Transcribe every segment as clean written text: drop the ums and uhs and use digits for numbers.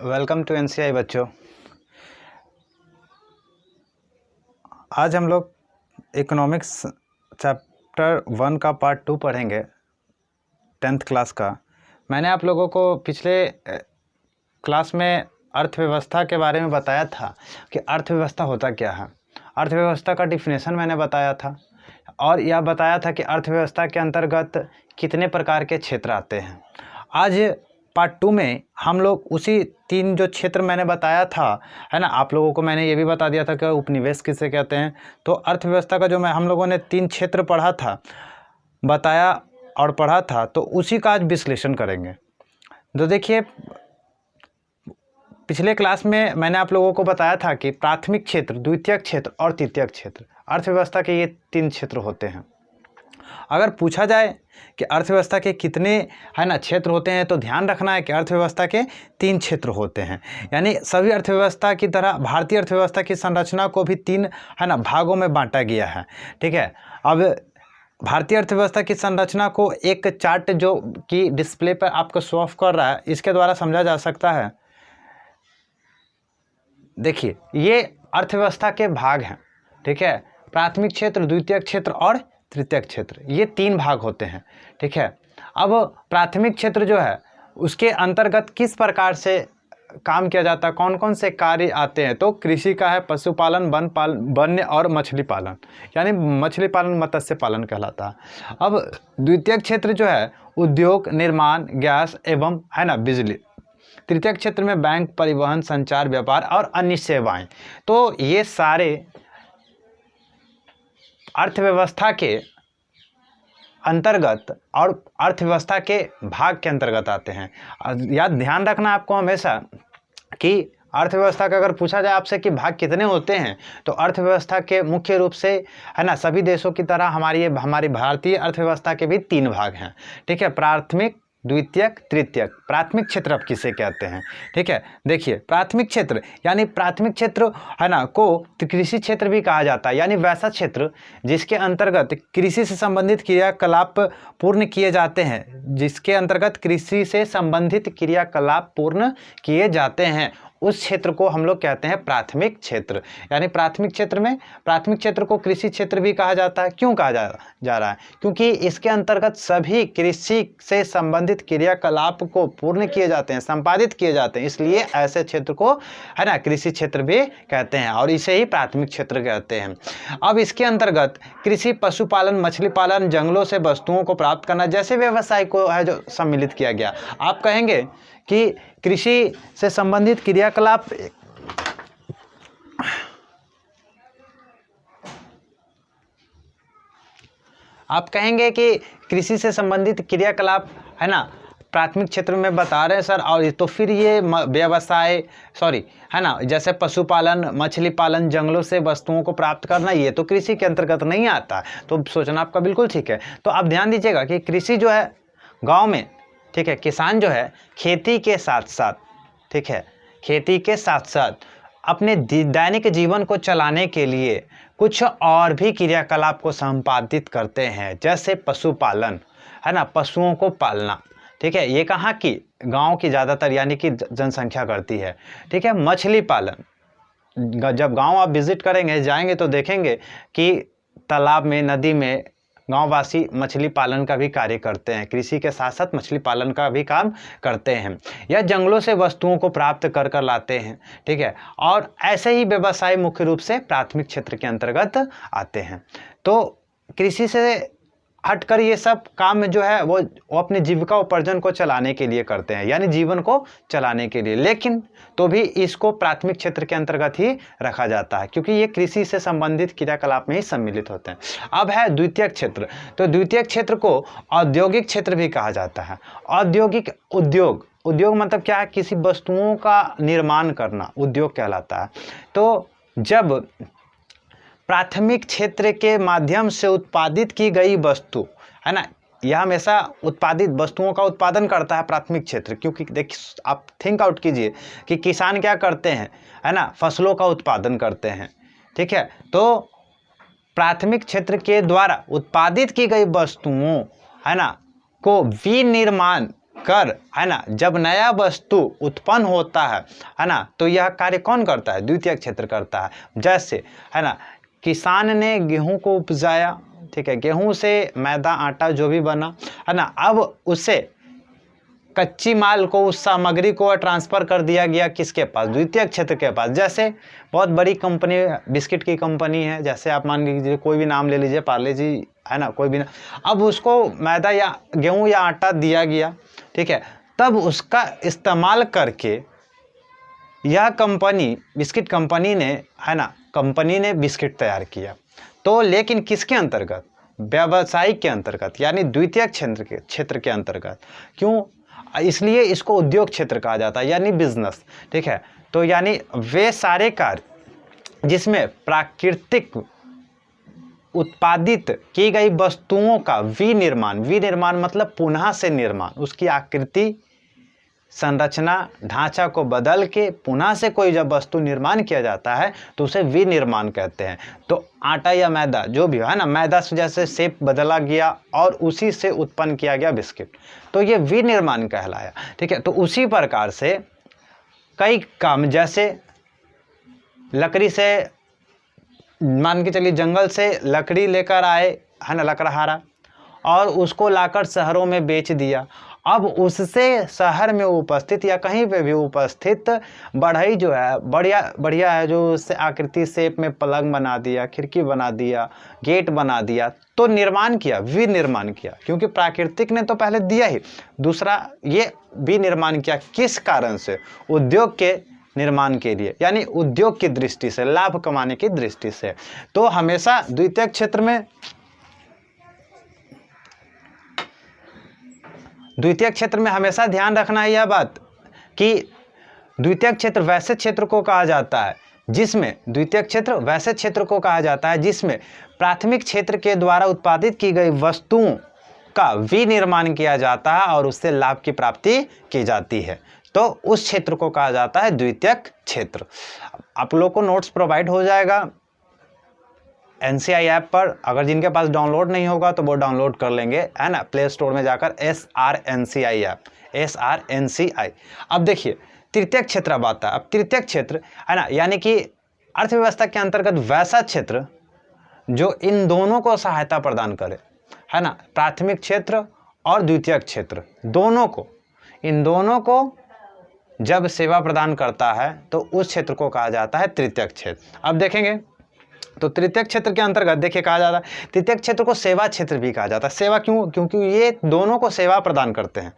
Welcome to NCI बच्चों। आज हम लोग इकोनॉमिक्स चैप्टर 1 का पार्ट 2 पढ़ेंगे 10th क्लास का। मैंने आप लोगों को पिछले क्लास में अर्थव्यवस्था के बारे में बताया था कि अर्थव्यवस्था होता क्या है। अर्थव्यवस्था का डिफिनेशन मैंने बताया था और यह बताया था कि अर्थव्यवस्था के अंतर्गत कितने प्रकार के क्षेत्र आते हैं। आज पार्ट 2 में हम लोग उसी 3 जो क्षेत्र मैंने बताया था, है ना, आप लोगों को मैंने ये भी बता दिया था कि उपनिवेश किसे कहते हैं। तो अर्थव्यवस्था का जो हम लोगों ने 3 क्षेत्र पढ़ा था, बताया और पढ़ा था, तो उसी का आज विश्लेषण करेंगे। तो देखिए, पिछले क्लास में मैंने आप लोगों को बताया था कि प्राथमिक क्षेत्र, द्वितीयक क्षेत्र और तृतीयक क्षेत्र, अर्थव्यवस्था के ये 3 क्षेत्र होते हैं। अगर पूछा जाए कि अर्थव्यवस्था के कितने, है ना, क्षेत्र होते हैं, तो ध्यान रखना है कि अर्थव्यवस्था के 3 क्षेत्र होते हैं। यानी सभी अर्थव्यवस्था की तरह भारतीय अर्थव्यवस्था की संरचना को भी 3, है ना, भागों में बांटा गया है। ठीक है। अब भारतीय अर्थव्यवस्था की संरचना को एक चार्ट जो कि डिस्प्ले पर आपको शो ऑफ कर रहा है, इसके द्वारा समझा जा सकता है। देखिए, ये अर्थव्यवस्था के भाग हैं। ठीक है। प्राथमिक क्षेत्र, द्वितीयक क्षेत्र और तृतीयक क्षेत्र, ये 3 भाग होते हैं। ठीक है। अब प्राथमिक क्षेत्र जो है उसके अंतर्गत किस प्रकार से काम किया जाता है, कौन कौन से कार्य आते हैं, तो कृषि का है, पशुपालन, वन्य और मछली पालन, यानी मछली पालन मत्स्य पालन कहलाता है। अब द्वितीयक क्षेत्र जो है उद्योग, निर्माण, गैस एवं, है ना, बिजली। तृतीयक क्षेत्र में बैंक, परिवहन, संचार, व्यापार और अन्य सेवाएं। तो ये सारे अर्थव्यवस्था के अंतर्गत और अर्थव्यवस्था के भाग के अंतर्गत आते हैं। याद ध्यान रखना आपको हमेशा कि अर्थव्यवस्था का अगर पूछा जाए आपसे कि भाग कितने होते हैं, तो अर्थव्यवस्था के मुख्य रूप से, है ना, सभी देशों की तरह हमारी भारतीय अर्थव्यवस्था के भी 3 भाग हैं। ठीक है। प्राथमिक, द्वितीयक, तृतीयक। प्राथमिक क्षेत्र अब किसे कहते हैं? ठीक है। देखिए, प्राथमिक क्षेत्र यानी प्राथमिक क्षेत्र, है ना, को कृषि क्षेत्र भी कहा जाता है, यानी वैसा क्षेत्र जिसके अंतर्गत कृषि से संबंधित क्रियाकलाप पूर्ण किए जाते हैं, जिसके अंतर्गत कृषि से संबंधित क्रियाकलाप पूर्ण किए जाते हैं, उस क्षेत्र को हम लोग कहते हैं प्राथमिक क्षेत्र। यानी प्राथमिक क्षेत्र को कृषि क्षेत्र भी कहा जाता है। क्यों कहा जा रहा है? क्योंकि इसके अंतर्गत सभी कृषि से संबंधित क्रियाकलाप को पूर्ण किए जाते हैं, संपादित किए जाते हैं, इसलिए ऐसे क्षेत्र को, है ना, कृषि क्षेत्र भी कहते हैं और इसे ही प्राथमिक क्षेत्र कहते हैं। अब इसके अंतर्गत कृषि, पशुपालन, मछली पालन, जंगलों से वस्तुओं को प्राप्त करना जैसे व्यवसाय को है जो सम्मिलित किया गया। आप कहेंगे कि कृषि से संबंधित क्रियाकलाप, आप कहेंगे कि कृषि से संबंधित क्रियाकलाप, है ना, प्राथमिक क्षेत्र में बता रहे हैं सर, और तो फिर ये व्यवसाय, है ना, जैसे पशुपालन, मछली पालन, जंगलों से वस्तुओं को प्राप्त करना, ये तो कृषि के अंतर्गत नहीं आता। तो सोचना आपका बिल्कुल ठीक है। तो आप ध्यान दीजिएगा कि कृषि जो है गाँव में, ठीक है, किसान जो है खेती के साथ साथ, ठीक है, खेती के साथ साथ अपने दैनिक जीवन को चलाने के लिए कुछ और भी क्रियाकलाप को संपादित करते हैं, जैसे पशुपालन, है ना, पशुओं को पालना। ठीक है। ये कहाँ की? गांव की ज़्यादातर यानी कि जनसंख्या करती है। ठीक है। मछली पालन, जब गांव आप विजिट करेंगे, जाएंगे, तो देखेंगे कि तालाब में, नदी में गांववासी मछली पालन का भी कार्य करते हैं, कृषि के साथ साथ मछली पालन का भी काम करते हैं, या जंगलों से वस्तुओं को प्राप्त कर लाते हैं। ठीक है। और ऐसे ही व्यवसाय मुख्य रूप से प्राथमिक क्षेत्र के अंतर्गत आते हैं। तो कृषि से हटकर ये सब काम जो है वो अपनी जीविका उपार्जन को चलाने के लिए करते हैं, यानी जीवन को चलाने के लिए, लेकिन तो भी इसको प्राथमिक क्षेत्र के अंतर्गत ही रखा जाता है, क्योंकि ये कृषि से संबंधित क्रियाकलाप में ही सम्मिलित होते हैं। अब है द्वितीयक क्षेत्र। तो द्वितीयक क्षेत्र को औद्योगिक क्षेत्र भी कहा जाता है। औद्योगिक, उद्योग मतलब क्या है? किसी वस्तुओं का निर्माण करना उद्योग कहलाता है। तो जब प्राथमिक क्षेत्र के माध्यम से उत्पादित की गई वस्तु, है ना, यह हमेशा उत्पादित वस्तुओं का उत्पादन करता है प्राथमिक क्षेत्र। क्योंकि देखिए, आप थिंक आउट कीजिए कि किसान क्या करते हैं, है ना, फसलों का उत्पादन करते हैं। ठीक है। तो प्राथमिक क्षेत्र के द्वारा उत्पादित की गई वस्तुओं, है ना, को विनिर्माण कर, है ना, जब नया वस्तु उत्पन्न होता है ना, तो यह कार्य कौन करता है? द्वितीयक क्षेत्र करता है। जैसे, है ना, किसान ने गेहूं को उपजाया, ठीक है, गेहूं से मैदा आटा जो भी बना, है ना, अब उसे कच्ची माल को, उस सामग्री को ट्रांसफ़र कर दिया गया किसके पास? द्वितीयक क्षेत्र के पास। जैसे बहुत बड़ी कंपनी, बिस्किट की कंपनी है, जैसे आप मान लीजिए कोई भी नाम ले लीजिए, पार्ले जी, है ना, कोई भी ना, अब उसको मैदा या गेहूं या आटा दिया गया, ठीक है, तब उसका इस्तेमाल करके यह कंपनी, बिस्किट कंपनी ने, है ना, कंपनी ने बिस्किट तैयार किया, तो लेकिन किसके अंतर्गत? व्यावसायिक के अंतर्गत, यानी द्वितीयक क्षेत्र के अंतर्गत। क्यों? इसलिए इसको उद्योग क्षेत्र कहा जाता है, यानी बिजनेस, ठीक है। तो यानी वे सारे कार्य जिसमें प्राकृतिक उत्पादित की गई वस्तुओं का विनिर्माण, विनिर्माण मतलब पुनः से निर्माण, उसकी आकृति, संरचना, ढांचा को बदल के पुनः से कोई जब वस्तु निर्माण किया जाता है तो उसे विनिर्माण कहते हैं। तो आटा या मैदा जो भी है ना, मैदा से जैसे शेप बदला गया और उसी से उत्पन्न किया गया बिस्किट, तो ये विनिर्माण कहलाया, ठीक है। तो उसी प्रकार से कई काम, जैसे लकड़ी से, मान के चलिए जंगल से लकड़ी लेकर आए, है ना, लकड़हारा, और उसको लाकर शहरों में बेच दिया। अब उससे शहर में उपस्थित या कहीं पे भी उपस्थित बढ़ई जो है, बढ़िया है, जो उससे आकृति शेप में पलंग बना दिया, खिड़की बना दिया, गेट बना दिया, तो निर्माण किया, विनिर्माण किया, क्योंकि प्राकृतिक ने तो पहले दिया ही, दूसरा ये विनिर्माण किया। किस कारण से? उद्योग के निर्माण के लिए, यानी उद्योग की दृष्टि से, लाभ कमाने की दृष्टि से। तो हमेशा द्वितीयक क्षेत्र में, द्वितीयक क्षेत्र में हमेशा ध्यान रखना है यह बात कि द्वितीयक क्षेत्र वैसे क्षेत्र को कहा जाता है जिसमें, द्वितीयक क्षेत्र वैसे क्षेत्र को कहा जाता है जिसमें प्राथमिक क्षेत्र के द्वारा उत्पादित की गई वस्तुओं का विनिर्माण किया जाता है और उससे लाभ की प्राप्ति की जाती है, तो उस क्षेत्र को कहा जाता है द्वितीयक क्षेत्र। आप लोग को नोट्स प्रोवाइड हो जाएगा NCI ऐप पर, अगर जिनके पास डाउनलोड नहीं होगा तो वो डाउनलोड कर लेंगे, है ना, प्ले स्टोर में जाकर SRNCI ऐप, SRNCI। अब देखिए तृतीयक क्षेत्र अब आता है। अब तृतीयक क्षेत्र, है ना, यानी कि अर्थव्यवस्था के अंतर्गत वैसा क्षेत्र जो इन दोनों को सहायता प्रदान करे, है ना, प्राथमिक क्षेत्र और द्वितीयक क्षेत्र दोनों को, इन दोनों को जब सेवा प्रदान करता है तो उस क्षेत्र को कहा जाता है तृतीयक क्षेत्र। अब देखेंगे तो तृतीयक क्षेत्र के अंतर्गत देखिए कहा जाता है, तृतीयक क्षेत्र को सेवा क्षेत्र भी कहा जाता है। सेवा क्यों? क्योंकि ये दोनों को सेवा प्रदान करते हैं।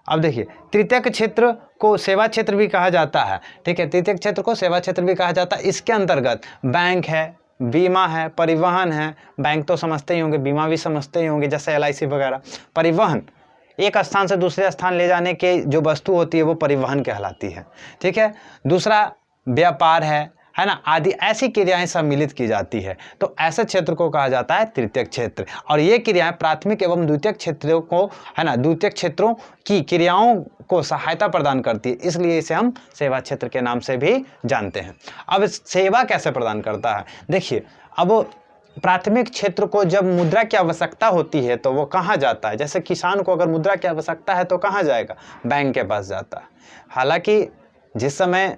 अब देखिए तृतीयक क्षेत्र को सेवा क्षेत्र भी कहा जाता है, ठीक है, तृतीयक क्षेत्र को सेवा क्षेत्र भी कहा जाता है। इसके अंतर्गत बैंक है, बीमा है, परिवहन है, बैंक तो समझते ही होंगे, बीमा भी समझते ही होंगे, जैसे LIC वगैरह। परिवहन, एक स्थान से दूसरे स्थान ले जाने के जो वस्तु होती है वो परिवहन कहलाती है, ठीक है। दूसरा व्यापार है ना, आदि ऐसी क्रियाएं सम्मिलित की जाती है, तो ऐसे क्षेत्र को कहा जाता है तृतीयक क्षेत्र। और ये क्रियाएं प्राथमिक एवं द्वितीयक क्षेत्रों को, है ना, द्वितीयक क्षेत्रों की क्रियाओं को सहायता प्रदान करती है, इसलिए इसे हम सेवा क्षेत्र के नाम से भी जानते हैं। अब सेवा कैसे प्रदान करता है? देखिए, अब प्राथमिक क्षेत्र को जब मुद्रा की आवश्यकता होती है तो वो कहाँ जाता है? जैसे किसान को अगर मुद्रा की आवश्यकता है तो कहाँ जाएगा? बैंक के पास जाता है। हालांकि जिस समय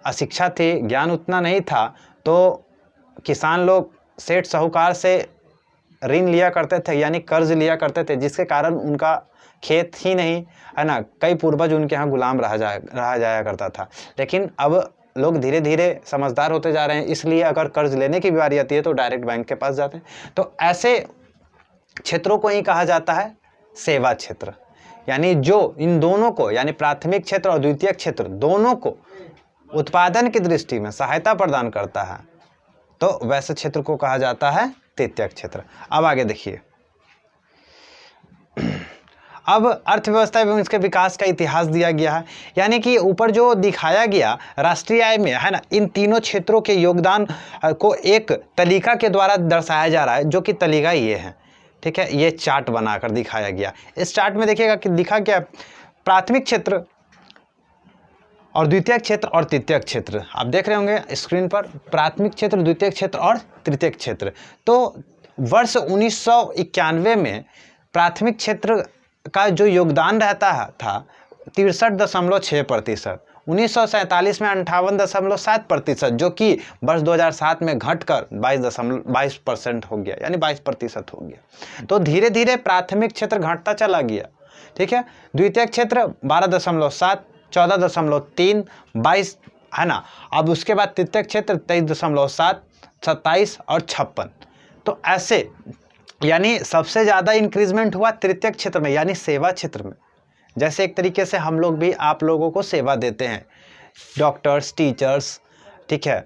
अशिक्षा थी, ज्ञान उतना नहीं था, तो किसान लोग सेठ साहूकार से ऋण लिया करते थे, यानी कर्ज लिया करते थे, जिसके कारण उनका खेत ही नहीं, है ना, कई पूर्वज उनके यहाँ गुलाम रहा जाया करता था। लेकिन अब लोग धीरे धीरे समझदार होते जा रहे हैं, इसलिए अगर कर्ज लेने की बारी आती है तो डायरेक्ट बैंक के पास जाते हैं। तो ऐसे क्षेत्रों को ही कहा जाता है सेवा क्षेत्र, यानी जो इन दोनों को, यानी प्राथमिक क्षेत्र और द्वितीयक क्षेत्र दोनों को उत्पादन की दृष्टि में सहायता प्रदान करता है, तो वैसे क्षेत्र को कहा जाता है तृतीयक क्षेत्र। अब आगे देखिए, अब अर्थव्यवस्था एवं इसके विकास का इतिहास दिया गया है, यानी कि ऊपर जो दिखाया गया राष्ट्रीय आय में, है ना, इन तीनों क्षेत्रों के योगदान को एक तालिका के द्वारा दर्शाया जा रहा है, जो कि तालिका ये है, ठीक है, ये चार्ट बनाकर दिखाया गया। इस चार्ट में देखिएगा कि दिखा क्या, प्राथमिक क्षेत्र और द्वितीयक क्षेत्र और तृतीयक क्षेत्र आप देख रहे होंगे स्क्रीन पर, प्राथमिक क्षेत्र, द्वितीयक क्षेत्र और तृतीयक क्षेत्र। तो वर्ष 1991 में प्राथमिक क्षेत्र का जो योगदान रहता था 63.6%, 1947 में 58.7%, जो कि वर्ष 2007 में घटकर 22% हो गया, यानी 22% हो गया। तो धीरे धीरे प्राथमिक क्षेत्र घटता चला गया, ठीक है। द्वितीयक क्षेत्र 12.7, 14.3, 22, है ना। अब उसके बाद तृतीयक क्षेत्र 23.7, 27 और 56। तो ऐसे यानी सबसे ज़्यादा इंक्रीजमेंट हुआ तृतीयक क्षेत्र में, यानी सेवा क्षेत्र में। जैसे एक तरीके से हम लोग भी आप लोगों को सेवा देते हैं, डॉक्टर्स, टीचर्स, ठीक है,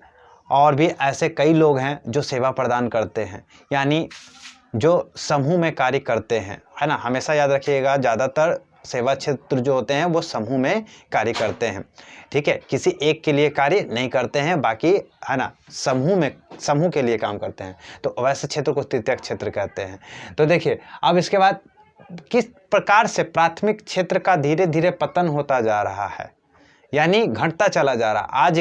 और भी ऐसे कई लोग हैं जो सेवा प्रदान करते हैं, यानी जो समूह में कार्य करते हैं, है ना। हमेशा याद रखिएगा, ज़्यादातर सेवा क्षेत्र जो होते हैं वो समूह में कार्य करते हैं, ठीक है। किसी एक के लिए कार्य नहीं करते हैं, बाकी, है ना, समूह के लिए काम करते हैं। तो वैसे क्षेत्र को तृतीयक क्षेत्र कहते हैं। तो देखिए अब इसके बाद किस प्रकार से प्राथमिक क्षेत्र का धीरे धीरे पतन होता जा रहा है, यानी घटता चला जा रहा। आज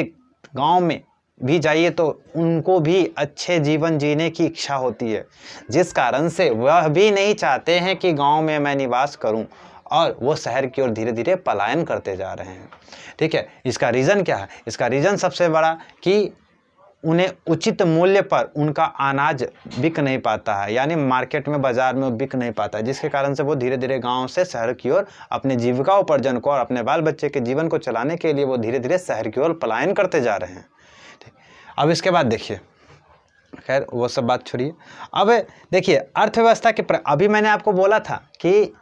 गांव में भी जाइए तो उनको भी अच्छे जीवन जीने की इच्छा होती है, जिस कारण से वह भी नहीं चाहते हैं कि गांव में मैं निवास करूं, और वो शहर की ओर धीरे धीरे पलायन करते जा रहे हैं, ठीक है। इसका रीज़न क्या है? इसका रीज़न सबसे बड़ा कि उन्हें उचित मूल्य पर उनका अनाज बिक नहीं पाता है, यानी मार्केट में, बाज़ार में बिक नहीं पाता है, जिसके कारण से वो धीरे धीरे गांव से शहर की ओर अपने जीविका उपार्जन को और अपने बाल बच्चे के जीवन को चलाने के लिए वो धीरे धीरे शहर की ओर पलायन करते जा रहे हैं। अब इसके बाद देखिए, खैर वो सब बात छोड़िए, अब देखिए अर्थव्यवस्था के अभी मैंने आपको बोला था कि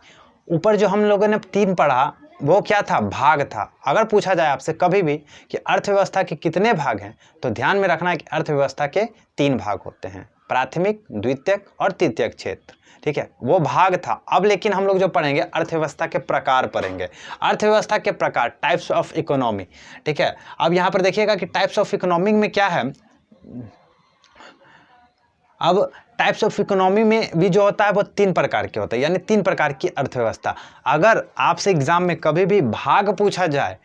ऊपर जो हम लोगों ने 3 पढ़ा वो क्या था? भाग था। अगर पूछा जाए आपसे कभी भी कि अर्थव्यवस्था के कितने भाग हैं, तो ध्यान में रखना है कि अर्थव्यवस्था के 3 भाग होते हैं, प्राथमिक, द्वितीयक और तृतीयक क्षेत्र, ठीक है। वो भाग था। अब लेकिन हम लोग जो पढ़ेंगे अर्थव्यवस्था के प्रकार पढ़ेंगे, अर्थव्यवस्था के प्रकार, टाइप्स ऑफ इकोनॉमी, ठीक है। अब यहाँ पर देखिएगा कि टाइप्स ऑफ इकोनॉमी में क्या है। अब टाइप्स ऑफ इकोनॉमी में भी जो होता है वो 3 प्रकार के होते हैं, यानी 3 प्रकार की अर्थव्यवस्था। अगर आपसे एग्जाम में कभी भी भाग पूछा जाए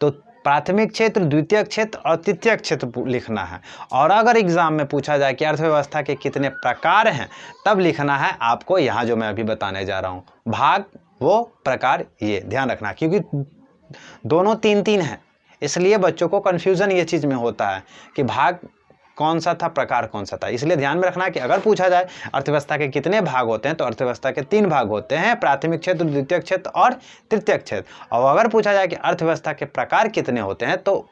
तो प्राथमिक क्षेत्र, द्वितीयक क्षेत्र और तृतीयक क्षेत्र लिखना है, और अगर एग्जाम में पूछा जाए कि अर्थव्यवस्था के कितने प्रकार हैं, तब लिखना है आपको यहाँ जो मैं अभी बताने जा रहा हूँ, भाग, वो, प्रकार, ये ध्यान रखना, क्योंकि दोनों 3-3 हैं, इसलिए बच्चों को कन्फ्यूज़न ये चीज़ में होता है कि भाग कौन सा था, प्रकार कौन सा था। इसलिए ध्यान में रखना है कि अगर पूछा जाए अर्थव्यवस्था के कितने भाग होते हैं, तो अर्थव्यवस्था के 3 भाग होते हैं, प्राथमिक क्षेत्र, द्वितीयक क्षेत्र और तृतीयक क्षेत्र। और अगर पूछा जाए कि अर्थव्यवस्था के प्रकार कितने होते हैं, तो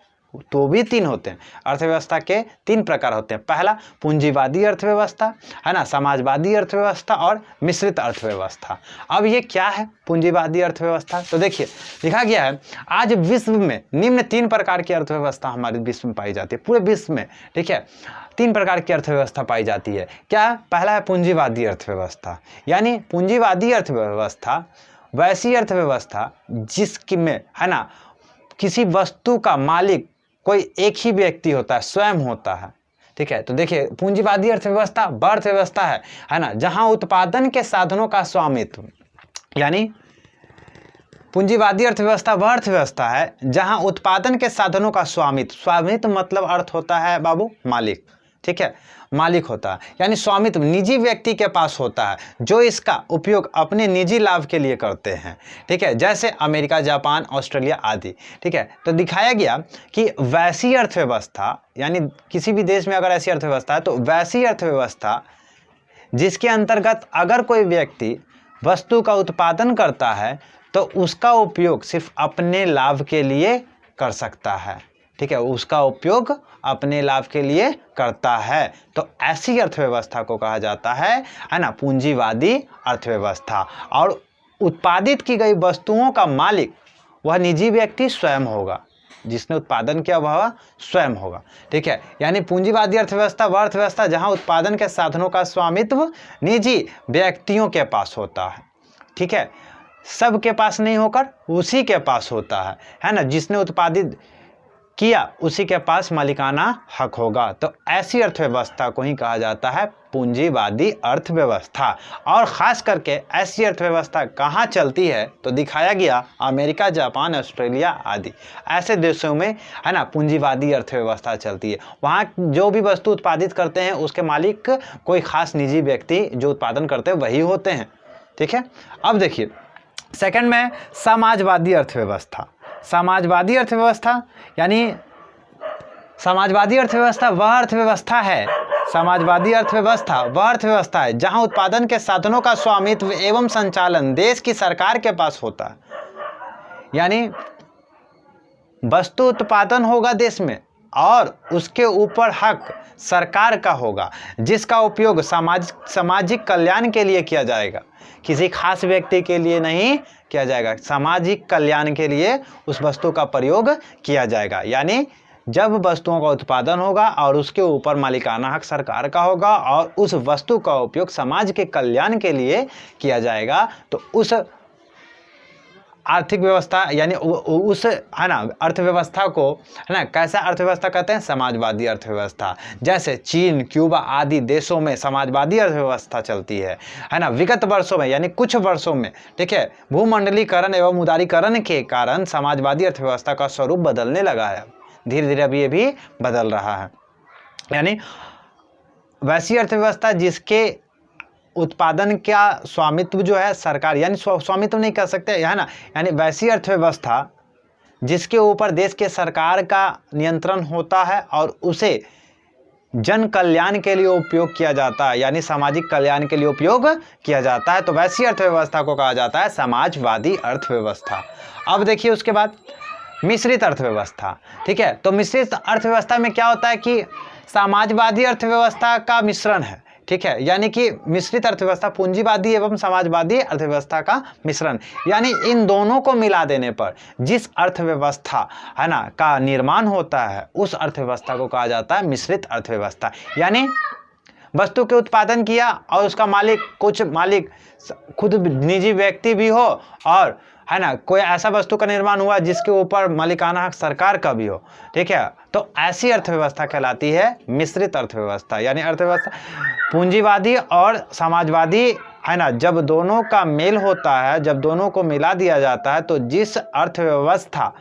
भी 3 होते हैं। अर्थव्यवस्था के 3 प्रकार होते हैं। पहला पूंजीवादी अर्थव्यवस्था, है ना, समाजवादी अर्थव्यवस्था और मिश्रित अर्थव्यवस्था। अब ये क्या है पूंजीवादी अर्थव्यवस्था? तो देखिए लिखा गया है, आज विश्व में निम्न 3 प्रकार की अर्थव्यवस्था हमारे विश्व में पाई जाती है, पूरे विश्व में, ठीक है। 3 प्रकार की अर्थव्यवस्था पाई जाती है। क्या? पहला है पूंजीवादी अर्थव्यवस्था, यानी पूंजीवादी अर्थव्यवस्था वैसी अर्थव्यवस्था जिसकी में, है ना, किसी वस्तु का मालिक कोई एक ही व्यक्ति होता है, स्वयं होता है, ठीक है। तो देखिए पूंजीवादी अर्थव्यवस्था वह अर्थव्यवस्था है ना, जहां उत्पादन के साधनों का स्वामित्व, यानी पूंजीवादी अर्थव्यवस्था वह अर्थव्यवस्था है जहां उत्पादन के साधनों का स्वामित्व मतलब अर्थ होता है बाबू मालिक, ठीक है, मालिक होता है, यानी स्वामित्व निजी व्यक्ति के पास होता है, जो इसका उपयोग अपने निजी लाभ के लिए करते हैं, ठीक है, जैसे अमेरिका, जापान, ऑस्ट्रेलिया आदि, ठीक है। तो दिखाया गया कि वैसी अर्थव्यवस्था, यानी किसी भी देश में अगर ऐसी अर्थव्यवस्था है, तो वैसी अर्थव्यवस्था जिसके अंतर्गत अगर कोई व्यक्ति वस्तु का उत्पादन करता है तो उसका उपयोग सिर्फ अपने लाभ के लिए कर सकता है, ठीक है, उसका उपयोग अपने लाभ के लिए करता है। तो ऐसी अर्थव्यवस्था को कहा जाता है ना, पूंजीवादी अर्थव्यवस्था। और उत्पादित की गई वस्तुओं का मालिक वह निजी व्यक्ति स्वयं होगा, जिसने उत्पादन किया वह स्वयं होगा, ठीक है। यानी पूंजीवादी अर्थव्यवस्था वह अर्थव्यवस्था जहां उत्पादन के साधनों का स्वामित्व निजी व्यक्तियों के पास होता है, ठीक है, सबके पास नहीं होकर उसी के पास होता है ना, जिसने उत्पादित किया उसी के पास मालिकाना हक होगा। तो ऐसी अर्थव्यवस्था को ही कहा जाता है पूंजीवादी अर्थव्यवस्था। और ख़ास करके ऐसी अर्थव्यवस्था कहाँ चलती है, तो दिखाया गया अमेरिका, जापान, ऑस्ट्रेलिया आदि ऐसे देशों में, है ना, पूंजीवादी अर्थव्यवस्था चलती है। वहाँ जो भी वस्तु उत्पादित करते हैं उसके मालिक कोई ख़ास निजी व्यक्ति जो उत्पादन करते हैं वही होते हैं, ठीक है। अब देखिए सेकंड में समाजवादी अर्थव्यवस्था। समाजवादी अर्थव्यवस्था यानी समाजवादी अर्थव्यवस्था वह अर्थव्यवस्था है, समाजवादी अर्थव्यवस्था वह अर्थव्यवस्था है जहां उत्पादन के साधनों का स्वामित्व एवं संचालन देश की सरकार के पास होता है। यानी वस्तु उत्पादन होगा देश में और उसके ऊपर हक सरकार का होगा, जिसका उपयोग सामाजिक कल्याण के लिए किया जाएगा, किसी खास व्यक्ति के लिए नहीं किया जाएगा, सामाजिक कल्याण के लिए उस वस्तु का प्रयोग किया जाएगा। यानी जब वस्तुओं का उत्पादन होगा और उसके ऊपर मालिकाना हक सरकार का होगा और उस वस्तु का उपयोग समाज के कल्याण के लिए किया जाएगा, तो उस आर्थिक व्यवस्था यानी उस है ना अर्थव्यवस्था को है ना कैसा अर्थव्यवस्था कहते हैं? समाजवादी अर्थव्यवस्था। जैसे चीन, क्यूबा आदि देशों में समाजवादी अर्थव्यवस्था चलती है ना। विगत वर्षों में यानी कुछ वर्षों में, ठीक है, भूमंडलीकरण एवं उदारीकरण के कारण समाजवादी अर्थव्यवस्था का स्वरूप बदलने लगा है। धीरे धीरे अभी ये भी बदल रहा है। यानी वैसी अर्थव्यवस्था जिसके उत्पादन का स्वामित्व जो है सरकार, यानी स्वामित्व नहीं कह सकते है ना, यानी वैसी अर्थव्यवस्था जिसके ऊपर देश के सरकार का नियंत्रण होता है और उसे जन कल्याण के लिए उपयोग किया जाता है, यानी सामाजिक कल्याण के लिए उपयोग किया जाता है, तो वैसी अर्थव्यवस्था को कहा जाता है समाजवादी अर्थव्यवस्था। अब देखिए उसके बाद मिश्रित अर्थव्यवस्था, ठीक है। तो मिश्रित अर्थव्यवस्था में क्या होता है कि समाजवादी अर्थव्यवस्था का मिश्रण है, ठीक है, यानी कि मिश्रित अर्थव्यवस्था पूंजीवादी एवं समाजवादी अर्थव्यवस्था का मिश्रण, यानी इन दोनों को मिला देने पर जिस अर्थव्यवस्था है ना का निर्माण होता है उस अर्थव्यवस्था को कहा जाता है मिश्रित अर्थव्यवस्था। यानी वस्तु के उत्पादन किया और उसका कुछ मालिक खुद निजी व्यक्ति भी हो और है ना कोई ऐसा वस्तु का निर्माण हुआ जिसके ऊपर मालिकाना हक सरकार का भी हो, ठीक है, तो ऐसी अर्थव्यवस्था कहलाती है मिश्रित अर्थव्यवस्था। यानी अर्थव्यवस्था पूंजीवादी और समाजवादी है ना, जब दोनों का मेल होता है, जब दोनों को मिला दिया जाता है, तो जिस अर्थव्यवस्था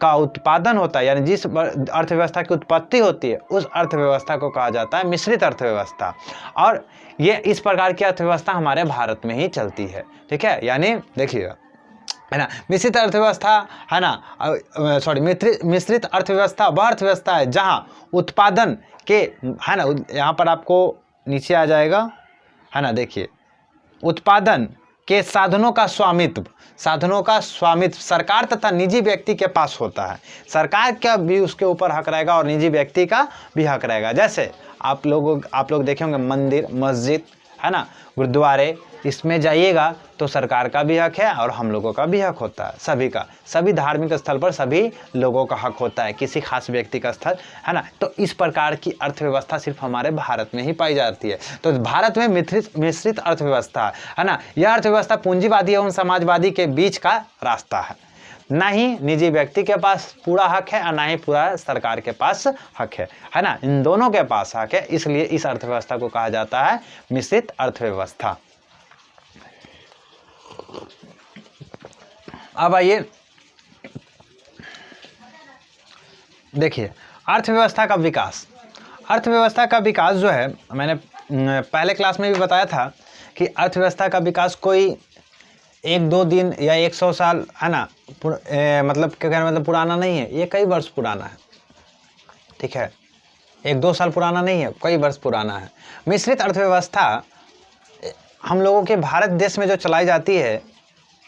का उत्पादन होता है यानी जिस अर्थव्यवस्था की उत्पत्ति होती है उस अर्थव्यवस्था को कहा जाता है मिश्रित अर्थव्यवस्था। और ये इस प्रकार की अर्थव्यवस्था हमारे भारत में ही चलती है, ठीक है। यानी देखिए है ना मिश्रित अर्थव्यवस्था है ना मिश्रित अर्थव्यवस्था वह अर्थव्यवस्था है जहां उत्पादन के है ना, यहाँ पर आपको नीचे आ जाएगा है ना, देखिए उत्पादन के साधनों का स्वामित्व सरकार तथा निजी व्यक्ति के पास होता है। सरकार का भी उसके ऊपर हक रहेगा और निजी व्यक्ति का भी हक रहेगा। जैसे आप लोग देखे होंगे मंदिर, मस्जिद है ना, गुरुद्वारे, इसमें जाइएगा तो सरकार का भी हक है और हम लोगों का भी हक होता है, सभी का। सभी धार्मिक स्थल पर सभी लोगों का हक होता है, किसी खास व्यक्ति का स्थल है ना। तो इस प्रकार की अर्थव्यवस्था सिर्फ हमारे भारत में ही पाई जाती है। तो भारत में मिश्रित अर्थव्यवस्था है ना, यह अर्थव्यवस्था पूंजीवादी एवं समाजवादी के बीच का रास्ता है। ना ही निजी व्यक्ति के पास पूरा हक है और ना ही पूरा सरकार के पास हक है ना, इन दोनों के पास हक है। इसलिए इस अर्थव्यवस्था को कहा जाता है मिश्रित अर्थव्यवस्था। अब आइए देखिए अर्थव्यवस्था का विकास। अर्थव्यवस्था का विकास जो है, मैंने पहले क्लास में भी बताया था कि अर्थव्यवस्था का विकास कोई 1-2 दिन या 100 साल है ना, मतलब क्या कहना मतलब पुराना नहीं है, ये कई वर्ष पुराना है, ठीक है, 1-2 साल पुराना नहीं है, कई वर्ष पुराना है। मिश्रित अर्थव्यवस्था हम लोगों के भारत देश में जो चलाई जाती है,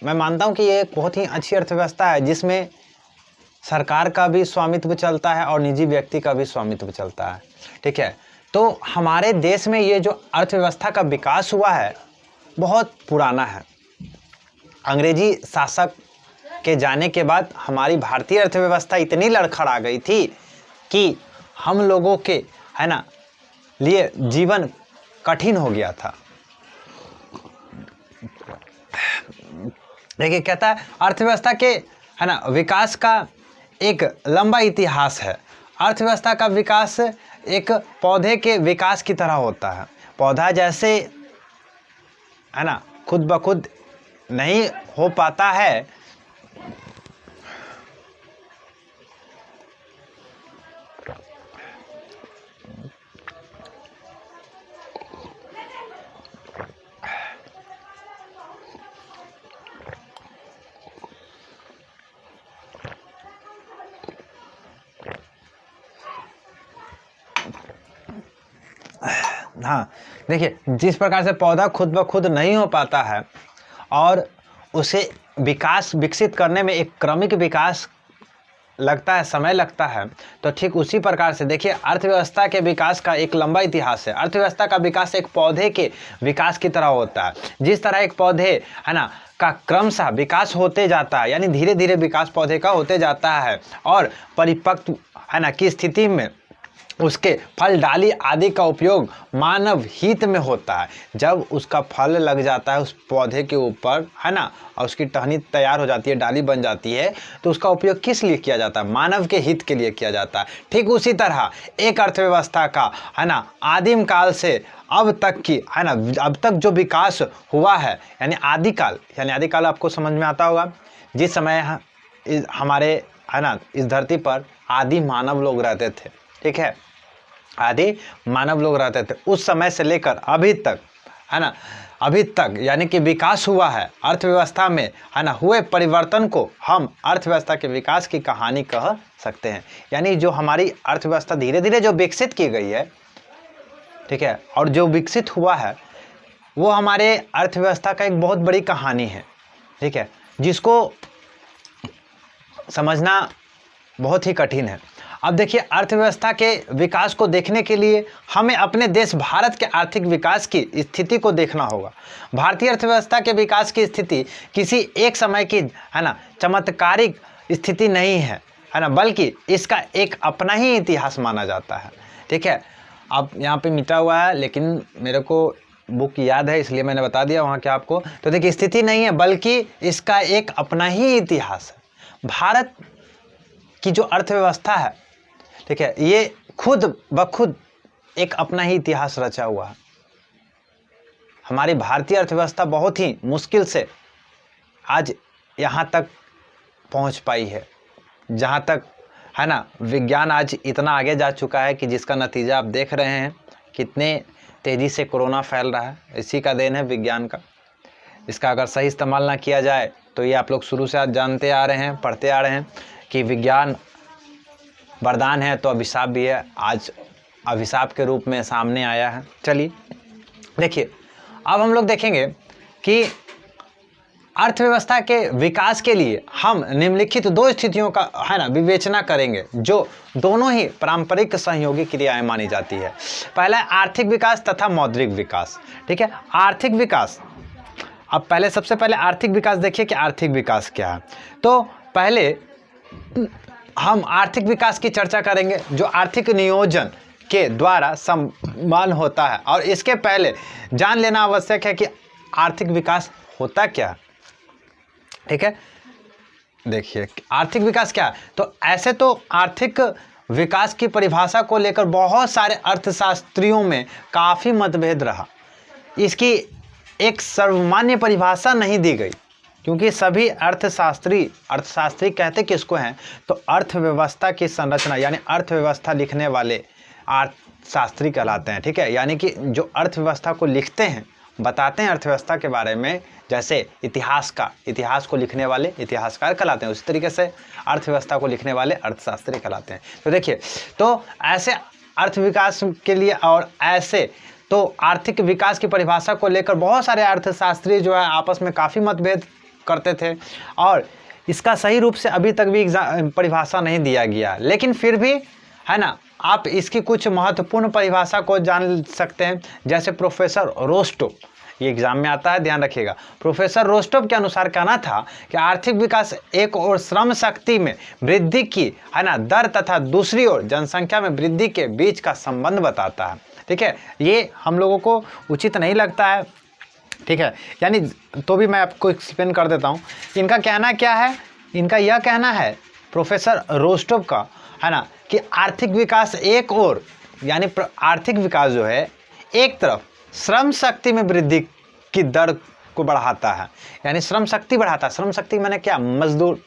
मैं मानता हूँ कि ये एक बहुत ही अच्छी अर्थव्यवस्था है जिसमें सरकार का भी स्वामित्व चलता है और निजी व्यक्ति का भी स्वामित्व चलता है, ठीक है। तो हमारे देश में ये जो अर्थव्यवस्था का विकास हुआ है बहुत पुराना है। अंग्रेजी शासक के जाने के बाद हमारी भारतीय अर्थव्यवस्था इतनी लड़खड़ा गई थी कि हम लोगों के है ना लिए जीवन कठिन हो गया था। देखिए कहता है अर्थव्यवस्था के है ना विकास का एक लंबा इतिहास है। अर्थव्यवस्था का विकास एक पौधे के विकास की तरह होता है। पौधा जैसे है ना खुद ब खुद नहीं हो पाता है, हाँ, देखिए जिस प्रकार से पौधा खुद ब खुद नहीं हो पाता है और उसे विकसित करने में एक क्रमिक विकास लगता है, समय लगता है, तो ठीक उसी प्रकार से देखिए अर्थव्यवस्था के विकास का एक लंबा इतिहास है। अर्थव्यवस्था का विकास एक पौधे के विकास की तरह होता है। जिस तरह एक पौधे है ना का क्रमशः विकास होते जाता है, यानी धीरे धीरे विकास पौधे का होते जाता है और परिपक्व है ना की स्थिति में उसके फल डाली आदि का उपयोग मानव हित में होता है। जब उसका फल लग जाता है उस पौधे के ऊपर है ना और उसकी टहनी तैयार हो जाती है, डाली बन जाती है, तो उसका उपयोग किस लिए किया जाता है? मानव के हित के लिए किया जाता है। ठीक उसी तरह एक अर्थव्यवस्था का है ना आदिम काल से अब तक की है ना अब तक जो विकास हुआ है, यानी आदिकाल आपको समझ में आता होगा। जिस समय हमारे है ना इस धरती पर आदि मानव लोग रहते थे, ठीक है, आदि मानव लोग रहते थे, उस समय से लेकर अभी तक है ना अभी तक यानी कि विकास हुआ है अर्थव्यवस्था में है ना हुए परिवर्तन को हम अर्थव्यवस्था के विकास की कहानी कह सकते हैं। यानी जो हमारी अर्थव्यवस्था धीरे धीरे जो विकसित की गई है, ठीक है, और जो विकसित हुआ है वो हमारे अर्थव्यवस्था का एक बहुत बड़ी कहानी है, ठीक है, जिसको समझना बहुत ही कठिन है। अब देखिए अर्थव्यवस्था के विकास को देखने के लिए हमें अपने देश भारत के आर्थिक विकास की स्थिति को देखना होगा। भारतीय अर्थव्यवस्था के विकास की स्थिति किसी एक समय की है ना चमत्कारिक स्थिति नहीं है ना, बल्कि इसका एक अपना ही इतिहास माना जाता है, ठीक है। अब यहाँ पे मिटा हुआ है लेकिन मेरे को बुक याद है इसलिए मैंने बता दिया वहाँ के आपको। तो देखिए स्थिति नहीं है बल्कि इसका एक अपना ही इतिहास है। भारत की जो अर्थव्यवस्था है, ठीक है, ये खुद ब खुद एक अपना ही इतिहास रचा हुआ है। हमारी भारतीय अर्थव्यवस्था बहुत ही मुश्किल से आज यहाँ तक पहुँच पाई है, जहाँ तक है ना विज्ञान आज इतना आगे जा चुका है कि जिसका नतीजा आप देख रहे हैं कितने तेज़ी से कोरोना फैल रहा है। इसी का देन है विज्ञान का। इसका अगर सही इस्तेमाल ना किया जाए तो ये आप लोग शुरू से आज जानते आ रहे हैं, पढ़ते आ रहे हैं कि विज्ञान वरदान है तो अभिशाप भी है। आज अभिशाप के रूप में सामने आया है। चलिए देखिए अब हम लोग देखेंगे कि अर्थव्यवस्था के विकास के लिए हम निम्नलिखित दो स्थितियों का है ना विवेचना करेंगे जो दोनों ही पारंपरिक सहयोगी क्रियाएं मानी जाती है। पहला है आर्थिक विकास तथा मौद्रिक विकास, ठीक है। आर्थिक विकास, अब पहले सबसे पहले आर्थिक विकास देखिए कि आर्थिक विकास क्या है। तो पहले हम आर्थिक विकास की चर्चा करेंगे जो आर्थिक नियोजन के द्वारा सम्मान होता है, और इसके पहले जान लेना आवश्यक है कि आर्थिक विकास होता क्या है, ठीक है। देखिए आर्थिक विकास क्या है, तो ऐसे तो आर्थिक विकास की परिभाषा को लेकर बहुत सारे अर्थशास्त्रियों में काफ़ी मतभेद रहा। इसकी एक सर्वमान्य परिभाषा नहीं दी गई क्योंकि सभी अर्थशास्त्री कहते किसको हैं, तो अर्थव्यवस्था की संरचना यानी अर्थव्यवस्था लिखने वाले अर्थशास्त्री कहलाते हैं, ठीक है। यानी कि जो अर्थव्यवस्था को लिखते हैं, बताते हैं अर्थव्यवस्था के बारे में, जैसे इतिहास को लिखने वाले इतिहासकार कहलाते हैं, उसी तरीके से अर्थव्यवस्था को लिखने वाले अर्थशास्त्री कहलाते हैं। तो देखिए तो ऐसे अर्थ विकास के लिए और ऐसे तो आर्थिक विकास की परिभाषा को लेकर बहुत सारे अर्थशास्त्री जो है आपस में काफ़ी मतभेद करते थे और इसका सही रूप से अभी तक भी परिभाषा नहीं दिया गया। लेकिन फिर भी है ना आप इसकी कुछ महत्वपूर्ण परिभाषा को जान सकते हैं। जैसे प्रोफेसर रोस्टो, ये एग्जाम में आता है, ध्यान रखिएगा। प्रोफेसर रोस्टोव के अनुसार कहना था कि आर्थिक विकास एक ओर श्रम शक्ति में वृद्धि की है ना दर तथा दूसरी ओर जनसंख्या में वृद्धि के बीच का संबंध बताता है, ठीक है। ये हम लोगों को उचित नहीं लगता है, ठीक है, यानी तो भी मैं आपको एक्सप्लेन कर देता हूँ। इनका कहना क्या है, इनका यह कहना है प्रोफेसर रोस्टोव का है ना कि आर्थिक विकास एक ओर यानी आर्थिक विकास जो है एक तरफ श्रम शक्ति में वृद्धि की दर को बढ़ाता है, यानी श्रम शक्ति बढ़ाता है। श्रम शक्ति मैंने क्या, मजदूर,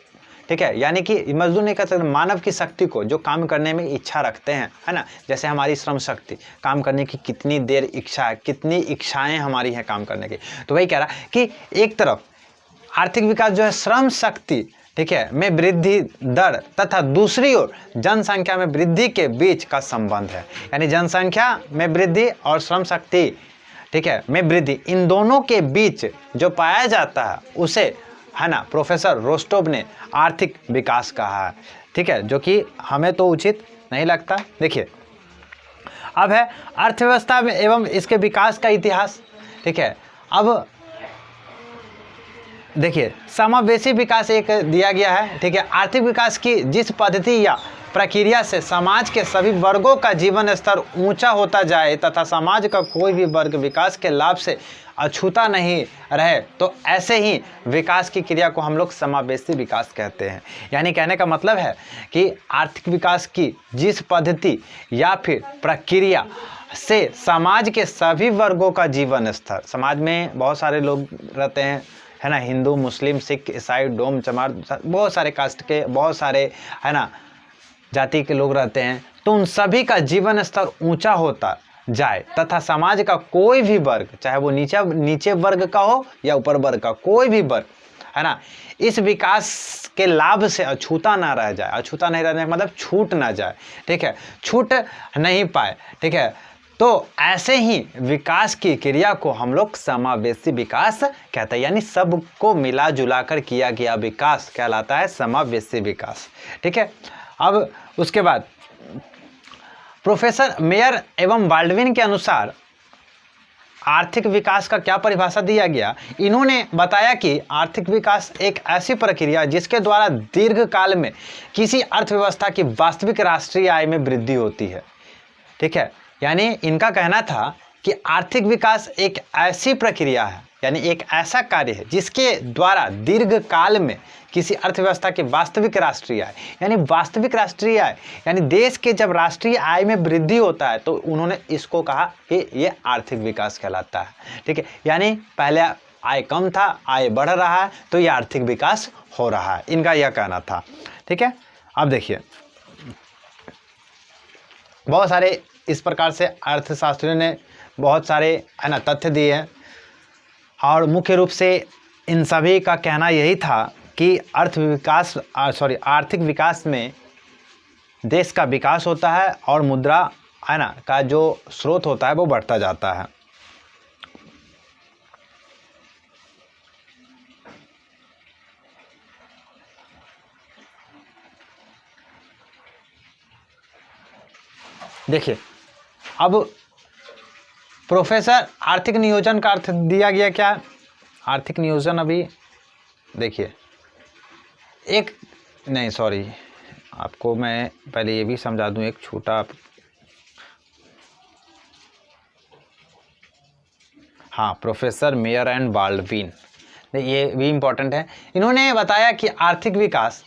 ठीक है, यानी कि मजदूर नहीं कह सकते, मानव की शक्ति को जो काम करने में इच्छा रखते हैं, है ना। जैसे हमारी श्रम शक्ति, काम करने की कितनी देर इच्छा है, कितनी इच्छाएं हमारी हैं काम करने की। तो वही कह रहा कि एक तरफ आर्थिक विकास जो है श्रम शक्ति ठीक है, में वृद्धि दर तथा दूसरी ओर जनसंख्या में वृद्धि के बीच का संबंध है। यानी जनसंख्या में वृद्धि और श्रम शक्ति, ठीक है, में वृद्धि, इन दोनों के बीच जो पाया जाता है उसे, है ना, प्रोफेसर रोस्टोव ने आर्थिक विकास कहा है। ठीक है, जो कि हमें तो उचित नहीं लगता। देखिए, अब है अर्थव्यवस्था में एवं इसके विकास का इतिहास। ठीक है, अब देखिए समावेशी विकास एक दिया गया है। ठीक है, आर्थिक विकास की जिस पद्धति या प्रक्रिया से समाज के सभी वर्गों का जीवन स्तर ऊंचा होता जाए तथा समाज का कोई भी वर्ग विकास के लाभ से अछूता नहीं रहे, तो ऐसे ही विकास की क्रिया को हम लोग समावेशी विकास कहते हैं। यानी कहने का मतलब है कि आर्थिक विकास की जिस पद्धति या फिर प्रक्रिया से समाज के सभी वर्गों का जीवन स्तर, समाज में बहुत सारे लोग रहते हैं, है ना, हिंदू, मुस्लिम, सिख, ईसाई, डोम, चमार, बहुत सारे कास्ट के, बहुत सारे, है ना, जाति के लोग रहते हैं, तो उन सभी का जीवन स्तर ऊंचा होता जाए तथा समाज का कोई भी वर्ग, चाहे वो नीचे वर्ग का हो या ऊपर वर्ग का, कोई भी वर्ग, है ना, इस विकास के लाभ से अछूता ना रह जाए। अछूता नहीं रहने का मतलब छूट ना जाए। ठीक है, छूट नहीं पाए। ठीक है, तो ऐसे ही विकास की क्रिया को हम लोग समावेशी विकास कहते हैं। यानी सबको मिला जुला कर किया गया विकास कहलाता है समावेशी विकास। ठीक है, अब उसके बाद प्रोफेसर मेयर एवं बाल्डविन के अनुसार आर्थिक विकास का क्या परिभाषा दिया गया। इन्होंने बताया कि आर्थिक विकास एक ऐसी प्रक्रिया जिसके द्वारा दीर्घकाल में किसी अर्थव्यवस्था की वास्तविक राष्ट्रीय आय में वृद्धि होती है। ठीक है, यानी इनका कहना था कि आर्थिक विकास एक ऐसी प्रक्रिया है, यानी एक ऐसा कार्य है जिसके द्वारा दीर्घकाल में किसी अर्थव्यवस्था की वास्तविक राष्ट्रीय आय, यानी वास्तविक राष्ट्रीय आय, यानी देश के जब राष्ट्रीय आय में वृद्धि होता है तो उन्होंने इसको कहा कि ये आर्थिक विकास कहलाता है। ठीक है, यानी पहले आय कम था, आय बढ़ रहा है, तो ये आर्थिक विकास हो रहा है, इनका यह कहना था। ठीक है, अब देखिए बहुत सारे इस प्रकार से अर्थशास्त्रियों ने बहुत सारे, है ना, तथ्य दिए हैं और मुख्य रूप से इन सभी का कहना यही था कि आर्थिक विकास में देश का विकास होता है और मुद्रा, है ना, का जो स्रोत होता है वो बढ़ता जाता है। देखिए, अब प्रोफेसर आर्थिक नियोजन का अर्थ दिया गया क्या। आर्थिक नियोजन अभी देखिए आपको मैं पहले ये भी समझा दूं, एक छोटा, हाँ, प्रोफेसर मेयर एंड बाल्डविन, ये भी इम्पोर्टेंट है। इन्होंने बताया कि आर्थिक विकास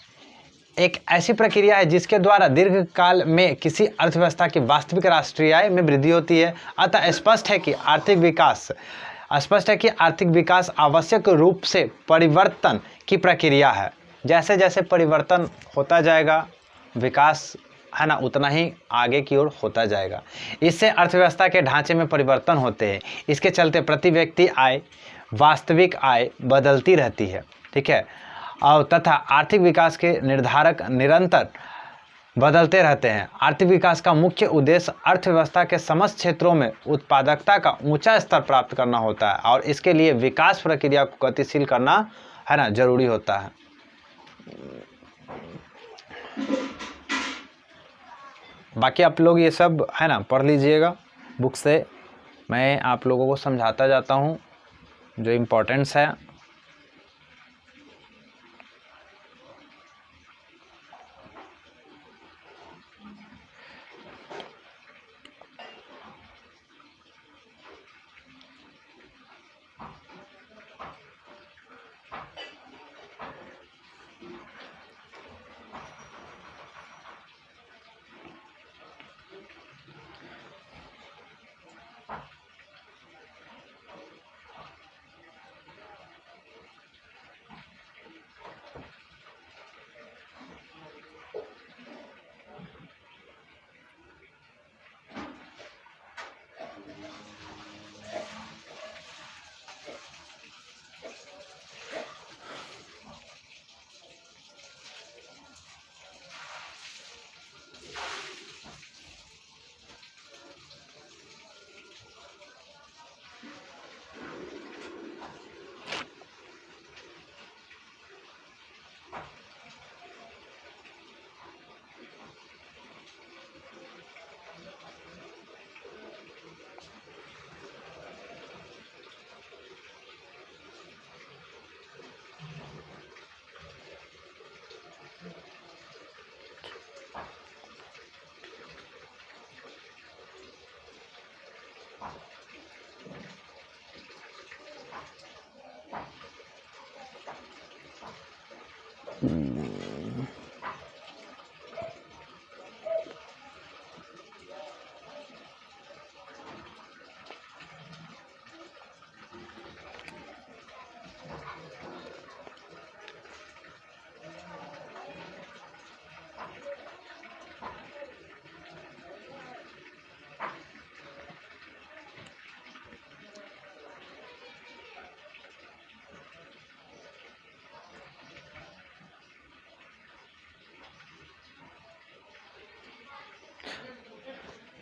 एक ऐसी प्रक्रिया है जिसके द्वारा दीर्घकाल में किसी अर्थव्यवस्था की वास्तविक राष्ट्रीय आय में वृद्धि होती है। अतः स्पष्ट है कि आर्थिक विकास आवश्यक रूप से परिवर्तन की प्रक्रिया है। जैसे जैसे परिवर्तन होता जाएगा विकास, है ना, उतना ही आगे की ओर होता जाएगा। इससे अर्थव्यवस्था के ढांचे में परिवर्तन होते हैं। इसके चलते प्रति व्यक्ति आय, वास्तविक आय बदलती रहती है। ठीक है, और तथा आर्थिक विकास के निर्धारक निरंतर बदलते रहते हैं। आर्थिक विकास का मुख्य उद्देश्य अर्थव्यवस्था के समस्त क्षेत्रों में उत्पादकता का ऊंचा स्तर प्राप्त करना होता है और इसके लिए विकास प्रक्रिया को गतिशील करना, है ना, जरूरी होता है। बाकी आप लोग ये सब, है ना, पढ़ लीजिएगा बुक से। मैं आप लोगों को समझाता जाता हूँ जो इम्पोर्टेंट्स है।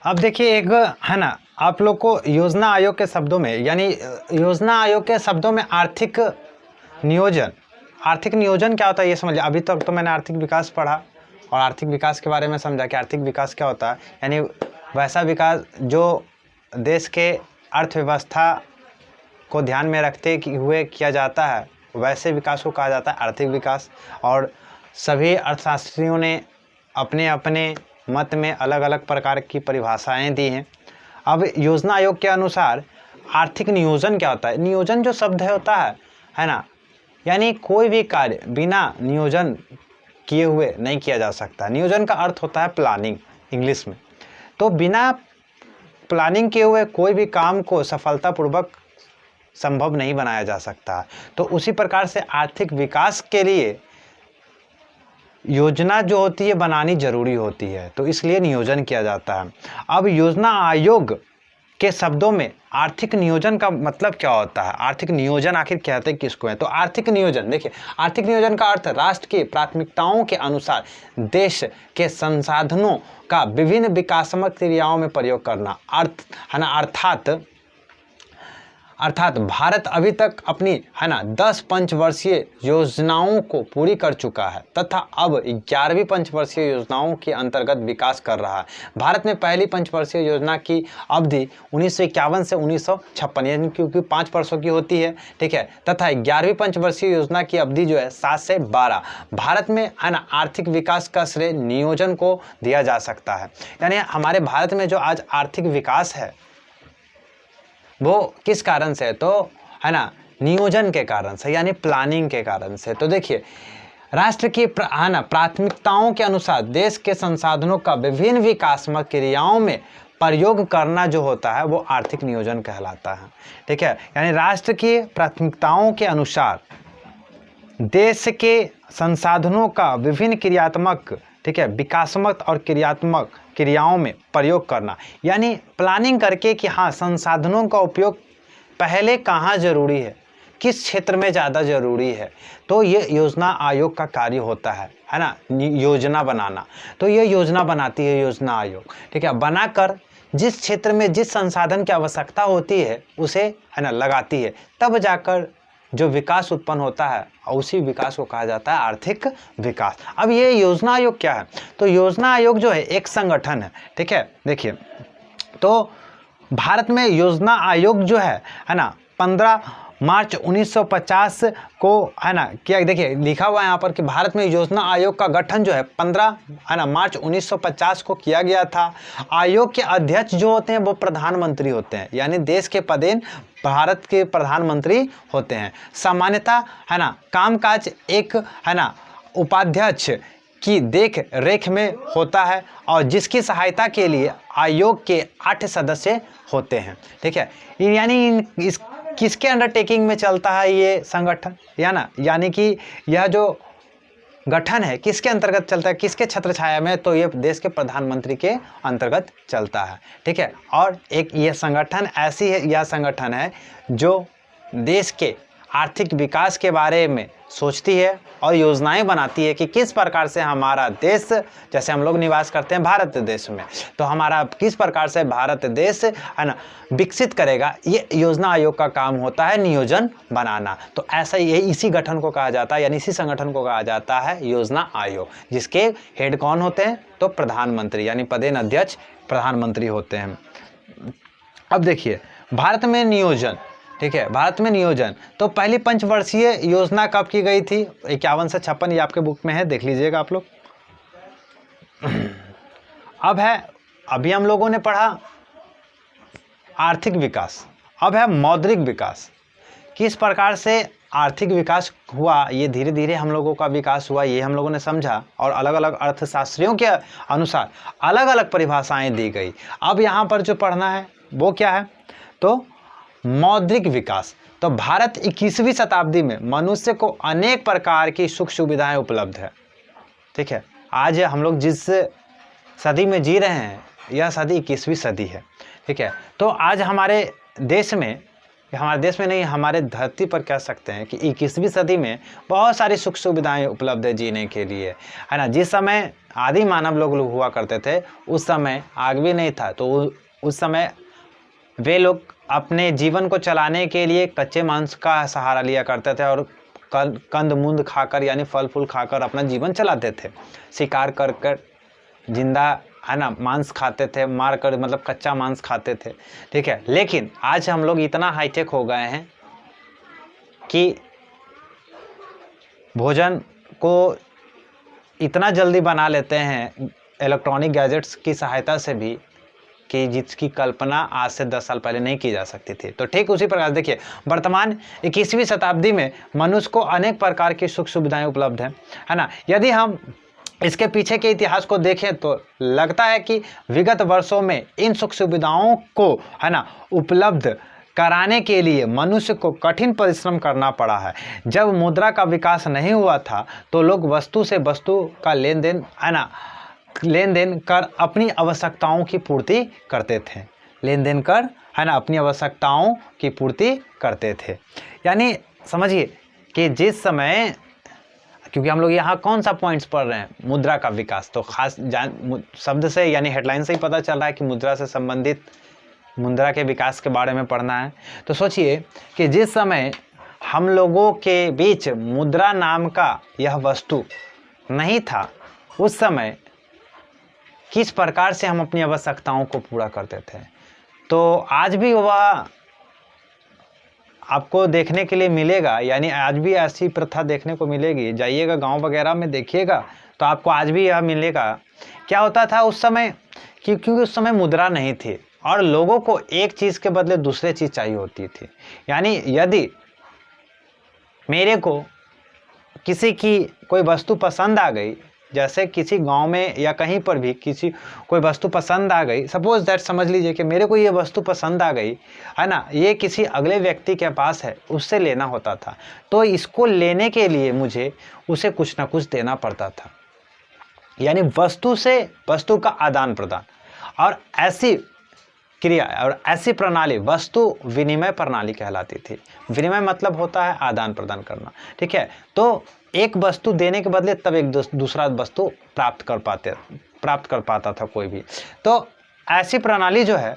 अब देखिए एक है ना, आप लोग को योजना आयोग के शब्दों में, यानी योजना आयोग के शब्दों में आर्थिक नियोजन, आर्थिक नियोजन क्या होता है ये समझिए। अभी तक तो मैंने आर्थिक विकास पढ़ा और आर्थिक विकास के बारे में समझा कि आर्थिक विकास क्या होता है, यानी वैसा विकास जो देश के अर्थव्यवस्था को ध्यान में रखते हुए किया जाता है, वैसे विकास को कहा जाता है आर्थिक विकास। और सभी अर्थशास्त्रियों ने अपने अपने मत में अलग अलग प्रकार की परिभाषाएं दी हैं। अब योजना आयोग के अनुसार आर्थिक नियोजन क्या होता है? नियोजन जो शब्द होता है ना, यानी कोई भी कार्य बिना नियोजन किए हुए नहीं किया जा सकता। नियोजन का अर्थ होता है प्लानिंग इंग्लिश में। तो बिना प्लानिंग किए हुए कोई भी काम को सफलतापूर्वक संभव नहीं बनाया जा सकता। तो उसी प्रकार से आर्थिक विकास के लिए योजना जो होती है बनानी जरूरी होती है, तो इसलिए नियोजन किया जाता है। अब योजना आयोग के शब्दों में आर्थिक नियोजन का मतलब क्या होता है? आर्थिक नियोजन आखिर कहते किसको है? तो आर्थिक नियोजन देखिए, आर्थिक नियोजन का अर्थ राष्ट्र की प्राथमिकताओं के अनुसार देश के संसाधनों का विभिन्न विकासात्मक क्रियाओं में प्रयोग करना अर्थ है ना। अर्थात भारत अभी तक अपनी है ना 10 पंचवर्षीय योजनाओं को पूरी कर चुका है तथा अब 11वीं पंचवर्षीय योजनाओं के अंतर्गत विकास कर रहा है। भारत में पहली पंचवर्षीय योजना की अवधि 1951 से 1956 यानी क्योंकि 5 वर्षों की होती है, ठीक है, तथा 11वीं पंचवर्षीय योजना की अवधि जो है 7 से 12। भारत में है ना आर्थिक विकास का श्रेय नियोजन को दिया जा सकता है। यानी हमारे भारत में जो आज आर्थिक विकास है वो किस कारण से है? तो है ना नियोजन के कारण से, यानी प्लानिंग के कारण से। तो देखिए राष्ट्र की है ना प्राथमिकताओं के अनुसार देश के संसाधनों का विभिन्न विकासात्मक क्रियाओं में प्रयोग करना जो होता है वो आर्थिक नियोजन कहलाता है, ठीक है। यानी राष्ट्र की प्राथमिकताओं के अनुसार देश के संसाधनों का विभिन्न क्रियात्मक, ठीक है, विकासात्मक और क्रियात्मक क्रियाओं में प्रयोग करना, यानी प्लानिंग करके कि हाँ संसाधनों का उपयोग पहले कहाँ जरूरी है, किस क्षेत्र में ज़्यादा ज़रूरी है। तो ये योजना आयोग का कार्य होता है ना, योजना बनाना। तो ये योजना बनाती है योजना आयोग, ठीक है, बनाकर जिस क्षेत्र में जिस संसाधन की आवश्यकता होती है उसे है ना लगाती है, तब जाकर जो विकास उत्पन्न होता है और उसी विकास को कहा जाता है आर्थिक विकास। अब ये योजना आयोग क्या है? तो योजना आयोग जो है एक संगठन है, ठीक है। देखिए तो भारत में योजना आयोग जो है ना 15 मार्च 1950 को है ना क्या, देखिए लिखा हुआ है यहाँ पर कि भारत में योजना आयोग का गठन जो है 15 है ना मार्च 1950 को किया गया था। आयोग के अध्यक्ष जो होते हैं वो प्रधानमंत्री होते हैं, यानी देश के पदेन भारत के प्रधानमंत्री होते हैं। सामान्यतः है ना कामकाज एक है ना उपाध्यक्ष की देख रेख में होता है और जिसकी सहायता के लिए आयोग के 8 सदस्य होते हैं, ठीक है। यानी इस किसके अंडरटेकिंग में चलता है ये संगठन, या ना, यानी कि यह जो गठन है किसके अंतर्गत चलता है, किसके छत्र छाया में? तो ये देश के प्रधानमंत्री के अंतर्गत चलता है, ठीक है। और एक ये संगठन ऐसी है, यह संगठन है जो देश के आर्थिक विकास के बारे में सोचती है और योजनाएं बनाती है कि किस प्रकार से हमारा देश, जैसे हम लोग निवास करते हैं भारत देश में, तो हमारा किस प्रकार से भारत देश है ना विकसित करेगा, ये योजना आयोग का काम होता है नियोजन बनाना। तो ऐसा ही इसी गठन को कहा जाता है, यानी इसी संगठन को कहा जाता है योजना आयोग, जिसके हेड कौन होते हैं? तो प्रधानमंत्री, यानी पदेन अध्यक्ष प्रधानमंत्री होते हैं। अब देखिए भारत में नियोजन, ठीक है, भारत में नियोजन। तो पहली पंचवर्षीय योजना कब की गई थी? 51 से 56, ये आपके बुक में है, देख लीजिएगा आप लोग। अब है, अभी हम लोगों ने पढ़ा आर्थिक विकास, अब है मौद्रिक विकास। किस प्रकार से आर्थिक विकास हुआ, ये धीरे धीरे हम लोगों का विकास हुआ, ये हम लोगों ने समझा और अलग अलग अर्थशास्त्रियों के अनुसार अलग अलग परिभाषाएं दी गई। अब यहाँ पर जो पढ़ना है वो क्या है, तो मौद्रिक विकास। तो भारत 21वीं शताब्दी में मनुष्य को अनेक प्रकार की सुख सुविधाएं उपलब्ध है। ठीक है, आज हम लोग जिस सदी में जी रहे हैं यह सदी 21वीं सदी है। ठीक है, तो आज हमारे देश में नहीं, हमारे धरती पर कह सकते हैं कि 21वीं सदी में बहुत सारी सुख सुविधाएं उपलब्ध है जीने के लिए, है ना। जिस समय आदि मानव लोग हुआ करते थे उस समय आग भी नहीं था, तो उस समय वे लोग अपने जीवन को चलाने के लिए कच्चे मांस का सहारा लिया करते थे और कंद मूंद खाकर यानी फल फूल खाकर अपना जीवन चलाते थे। शिकार कर कर जिंदा, है ना, मांस खाते थे, मार कर मतलब कच्चा मांस खाते थे। ठीक है, लेकिन आज हम लोग इतना हाईटेक हो गए हैं कि भोजन को इतना जल्दी बना लेते हैं इलेक्ट्रॉनिक गैजेट्स की सहायता से भी कि जिसकी कल्पना आज से 10 साल पहले नहीं की जा सकती थी। तो ठीक उसी प्रकार देखिए, वर्तमान 21वीं शताब्दी में मनुष्य को अनेक प्रकार की सुख सुविधाएं उपलब्ध हैं, है ना। यदि हम इसके पीछे के इतिहास को देखें तो लगता है कि विगत वर्षों में इन सुख सुविधाओं को, है ना, उपलब्ध कराने के लिए मनुष्य को कठिन परिश्रम करना पड़ा है। जब मुद्रा का विकास नहीं हुआ था तो लोग वस्तु से वस्तु का लेन देन, है ना, लेन देन कर अपनी आवश्यकताओं की पूर्ति करते थे, लेन देन कर, है ना, अपनी आवश्यकताओं की पूर्ति करते थे। यानी समझिए कि जिस समय, क्योंकि हम लोग यहाँ कौन सा पॉइंट्स पढ़ रहे हैं, मुद्रा का विकास, तो खास शब्द से यानी हेडलाइन से ही पता चल रहा है कि मुद्रा से संबंधित मुद्रा के विकास के बारे में पढ़ना है। तो सोचिए कि जिस समय हम लोगों के बीच मुद्रा नाम का यह वस्तु नहीं था, उस समय किस प्रकार से हम अपनी आवश्यकताओं को पूरा करते थे। तो आज भी वह आपको देखने के लिए मिलेगा, यानी आज भी ऐसी प्रथा देखने को मिलेगी। जाइएगा गांव वगैरह में देखिएगा तो आपको आज भी यह मिलेगा। क्या होता था उस समय, क्योंकि उस समय मुद्रा नहीं थी और लोगों को एक चीज़ के बदले दूसरे चीज़ चाहिए होती थी। यानी यदि मेरे को किसी की कोई वस्तु पसंद आ गई, जैसे किसी गांव में या कहीं पर भी किसी कोई वस्तु पसंद आ गई, सपोज दैट समझ लीजिए कि मेरे को ये वस्तु पसंद आ गई, है ना, ये किसी अगले व्यक्ति के पास है, उससे लेना होता था, तो इसको लेने के लिए मुझे उसे कुछ ना कुछ देना पड़ता था। यानी वस्तु से वस्तु का आदान प्रदान, और ऐसी क्रिया और ऐसी प्रणाली वस्तु विनिमय प्रणाली कहलाती थी। विनिमय मतलब होता है आदान प्रदान करना। ठीक है, तो एक वस्तु देने के बदले तब एक दूसरा वस्तु प्राप्त कर पाता था कोई भी। तो ऐसी प्रणाली जो है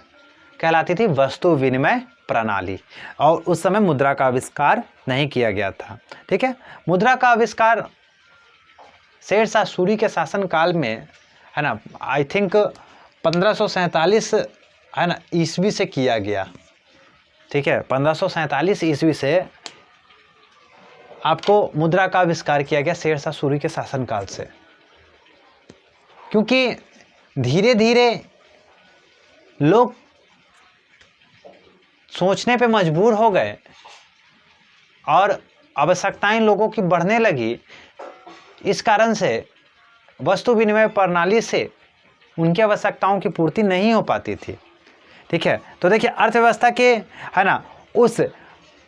कहलाती थी वस्तु विनिमय प्रणाली, और उस समय मुद्रा का आविष्कार नहीं किया गया था। ठीक है, मुद्रा का आविष्कार शेरशाह सूरी के शासनकाल में, है ना, आई थिंक 1547, है ना, ईस्वी से किया गया। ठीक है, 1547 ईस्वी से आपको मुद्रा का आविष्कार किया गया शेरशाह सूरी के शासनकाल से, क्योंकि धीरे धीरे लोग सोचने पे मजबूर हो गए और आवश्यकताएं लोगों की बढ़ने लगी। इस कारण से वस्तु विनिमय प्रणाली से उनकी आवश्यकताओं की पूर्ति नहीं हो पाती थी। ठीक है, तो देखिए अर्थव्यवस्था के, है ना, उस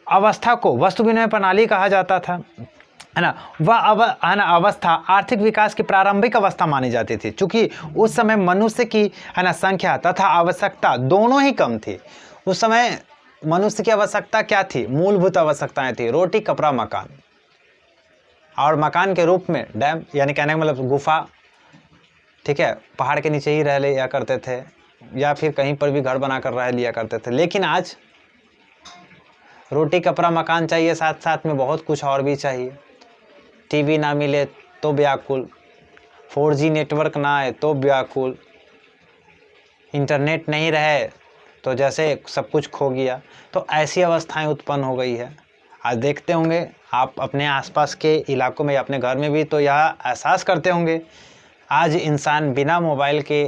अवस्था को वस्तु विनिमय प्रणाली कहा जाता था, है ना। वह है ना अवस्था आर्थिक विकास की प्रारंभिक अवस्था मानी जाती थी, क्योंकि उस समय मनुष्य की, है ना, संख्या तथा आवश्यकता दोनों ही कम थी। उस समय मनुष्य की आवश्यकता क्या थी, मूलभूत आवश्यकताएं थी, रोटी कपड़ा मकान, और मकान के रूप में डैम, यानी कहने का मतलब गुफा। ठीक है, पहाड़ के नीचे ही रह लिया करते थे या फिर कहीं पर भी घर बना कर रह लिया करते थे। लेकिन आज रोटी कपड़ा मकान चाहिए, साथ साथ में बहुत कुछ और भी चाहिए। टीवी ना मिले तो व्याकुल, 4G नेटवर्क ना आए तो व्याकुल, इंटरनेट नहीं रहे तो जैसे सब कुछ खो गया। तो ऐसी अवस्थाएं उत्पन्न हो गई है। आज देखते होंगे आप अपने आसपास के इलाकों में या अपने घर में भी तो यह एहसास करते होंगे, आज इंसान बिना मोबाइल के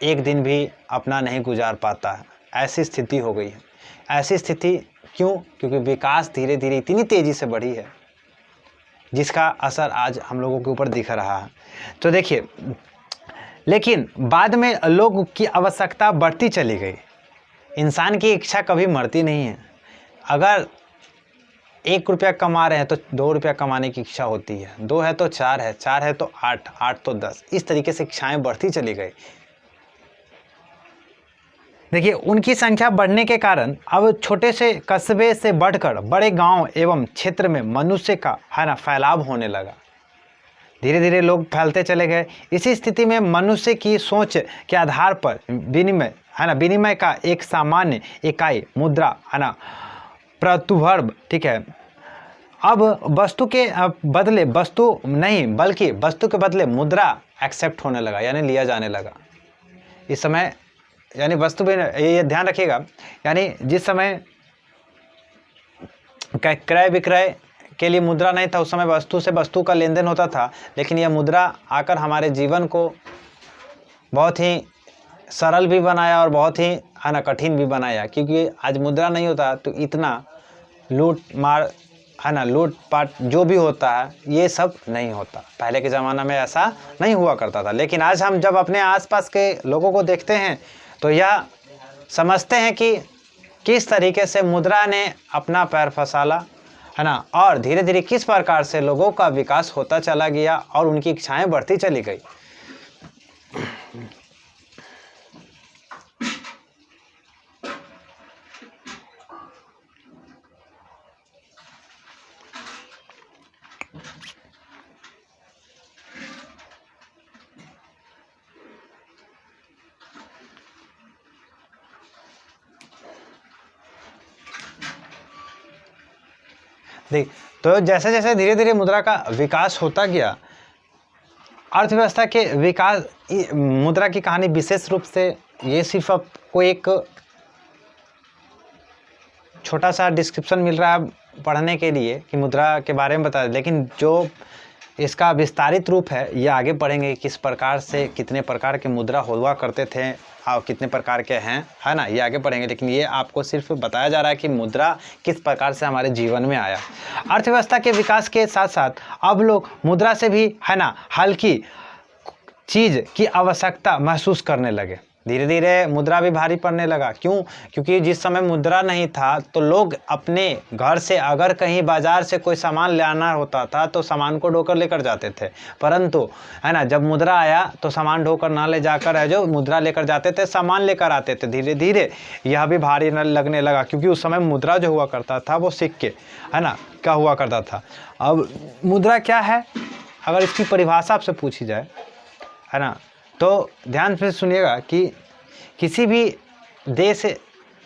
एक दिन भी अपना नहीं गुजार पाता है। ऐसी स्थिति हो गई है। ऐसी स्थिति क्यों? क्योंकि विकास धीरे धीरे इतनी तेज़ी से बढ़ी है जिसका असर आज हम लोगों के ऊपर दिख रहा है। तो देखिए, लेकिन बाद में लोग की आवश्यकता बढ़ती चली गई। इंसान की इच्छा कभी मरती नहीं है। अगर 1 रुपया कमा रहे हैं तो 2 रुपया कमाने की इच्छा होती है, 2 है तो 4 है, 4 है तो 8, 8 तो 10, इस तरीके से इच्छाएं बढ़ती चली गई। देखिए, उनकी संख्या बढ़ने के कारण अब छोटे से कस्बे से बढ़कर बड़े गांव एवं क्षेत्र में मनुष्य का है ना फैलाव होने लगा। धीरे धीरे लोग फैलते चले गए। इसी स्थिति में मनुष्य की सोच के आधार पर विनिमय है ना, विनिमय का एक सामान्य इकाई मुद्रा है ना, प्रतिवर्ग, ठीक है। अब वस्तु के बदले वस्तु नहीं बल्कि वस्तु के बदले मुद्रा एक्सेप्ट होने लगा, यानी लिया जाने लगा। इस समय यानी वस्तु भी, ये ध्यान रखिएगा, यानी जिस समय क्रय विक्रय के लिए मुद्रा नहीं था, उस समय वस्तु से वस्तु का लेन देन होता था। लेकिन यह मुद्रा आकर हमारे जीवन को बहुत ही सरल भी बनाया और बहुत ही है ना कठिन भी बनाया, क्योंकि आज मुद्रा नहीं होता तो इतना लूट मार है ना, लूट पाट जो भी होता है ये सब नहीं होता। पहले के ज़माना में ऐसा नहीं हुआ करता था। लेकिन आज हम जब अपने आसपास के लोगों को देखते हैं तो यह समझते हैं कि किस तरीके से मुद्रा ने अपना पैर फंसाला है ना, और धीरे धीरे किस प्रकार से लोगों का विकास होता चला गया और उनकी इच्छाएं बढ़ती चली गई। देख, तो जैसे जैसे धीरे धीरे मुद्रा का विकास होता गया, अर्थव्यवस्था के विकास, मुद्रा की कहानी विशेष रूप से ये सिर्फ आपको एक छोटा सा डिस्क्रिप्शन मिल रहा है पढ़ने के लिए कि मुद्रा के बारे में बता दें, लेकिन जो इसका विस्तारित रूप है ये आगे पढ़ेंगे। किस प्रकार से कितने प्रकार के मुद्रा हुआ करते थे और कितने प्रकार के हैं, है ना, ये आगे पढ़ेंगे। लेकिन ये आपको सिर्फ बताया जा रहा है कि मुद्रा किस प्रकार से हमारे जीवन में आया। अर्थव्यवस्था के विकास के साथ साथ अब लोग मुद्रा से भी है ना हल्की चीज़ की आवश्यकता महसूस करने लगे। धीरे धीरे मुद्रा भी भारी पड़ने लगा। क्यों? क्योंकि जिस समय मुद्रा नहीं था तो लोग अपने घर से अगर कहीं बाजार से कोई सामान लाना होता था तो सामान को ढोकर लेकर जाते थे, परंतु है ना जब मुद्रा आया तो सामान ढोकर ना ले जाकर है जो मुद्रा लेकर जाते थे, सामान लेकर आते थे। धीरे धीरे यह भी भारी लगने लगा, क्योंकि उस समय मुद्रा जो हुआ करता था वो सिक्के है ना क्या हुआ करता था। अब मुद्रा क्या है, अगर इसकी परिभाषा आपसे पूछी जाए है ना, तो ध्यान से सुनिएगा कि किसी भी देश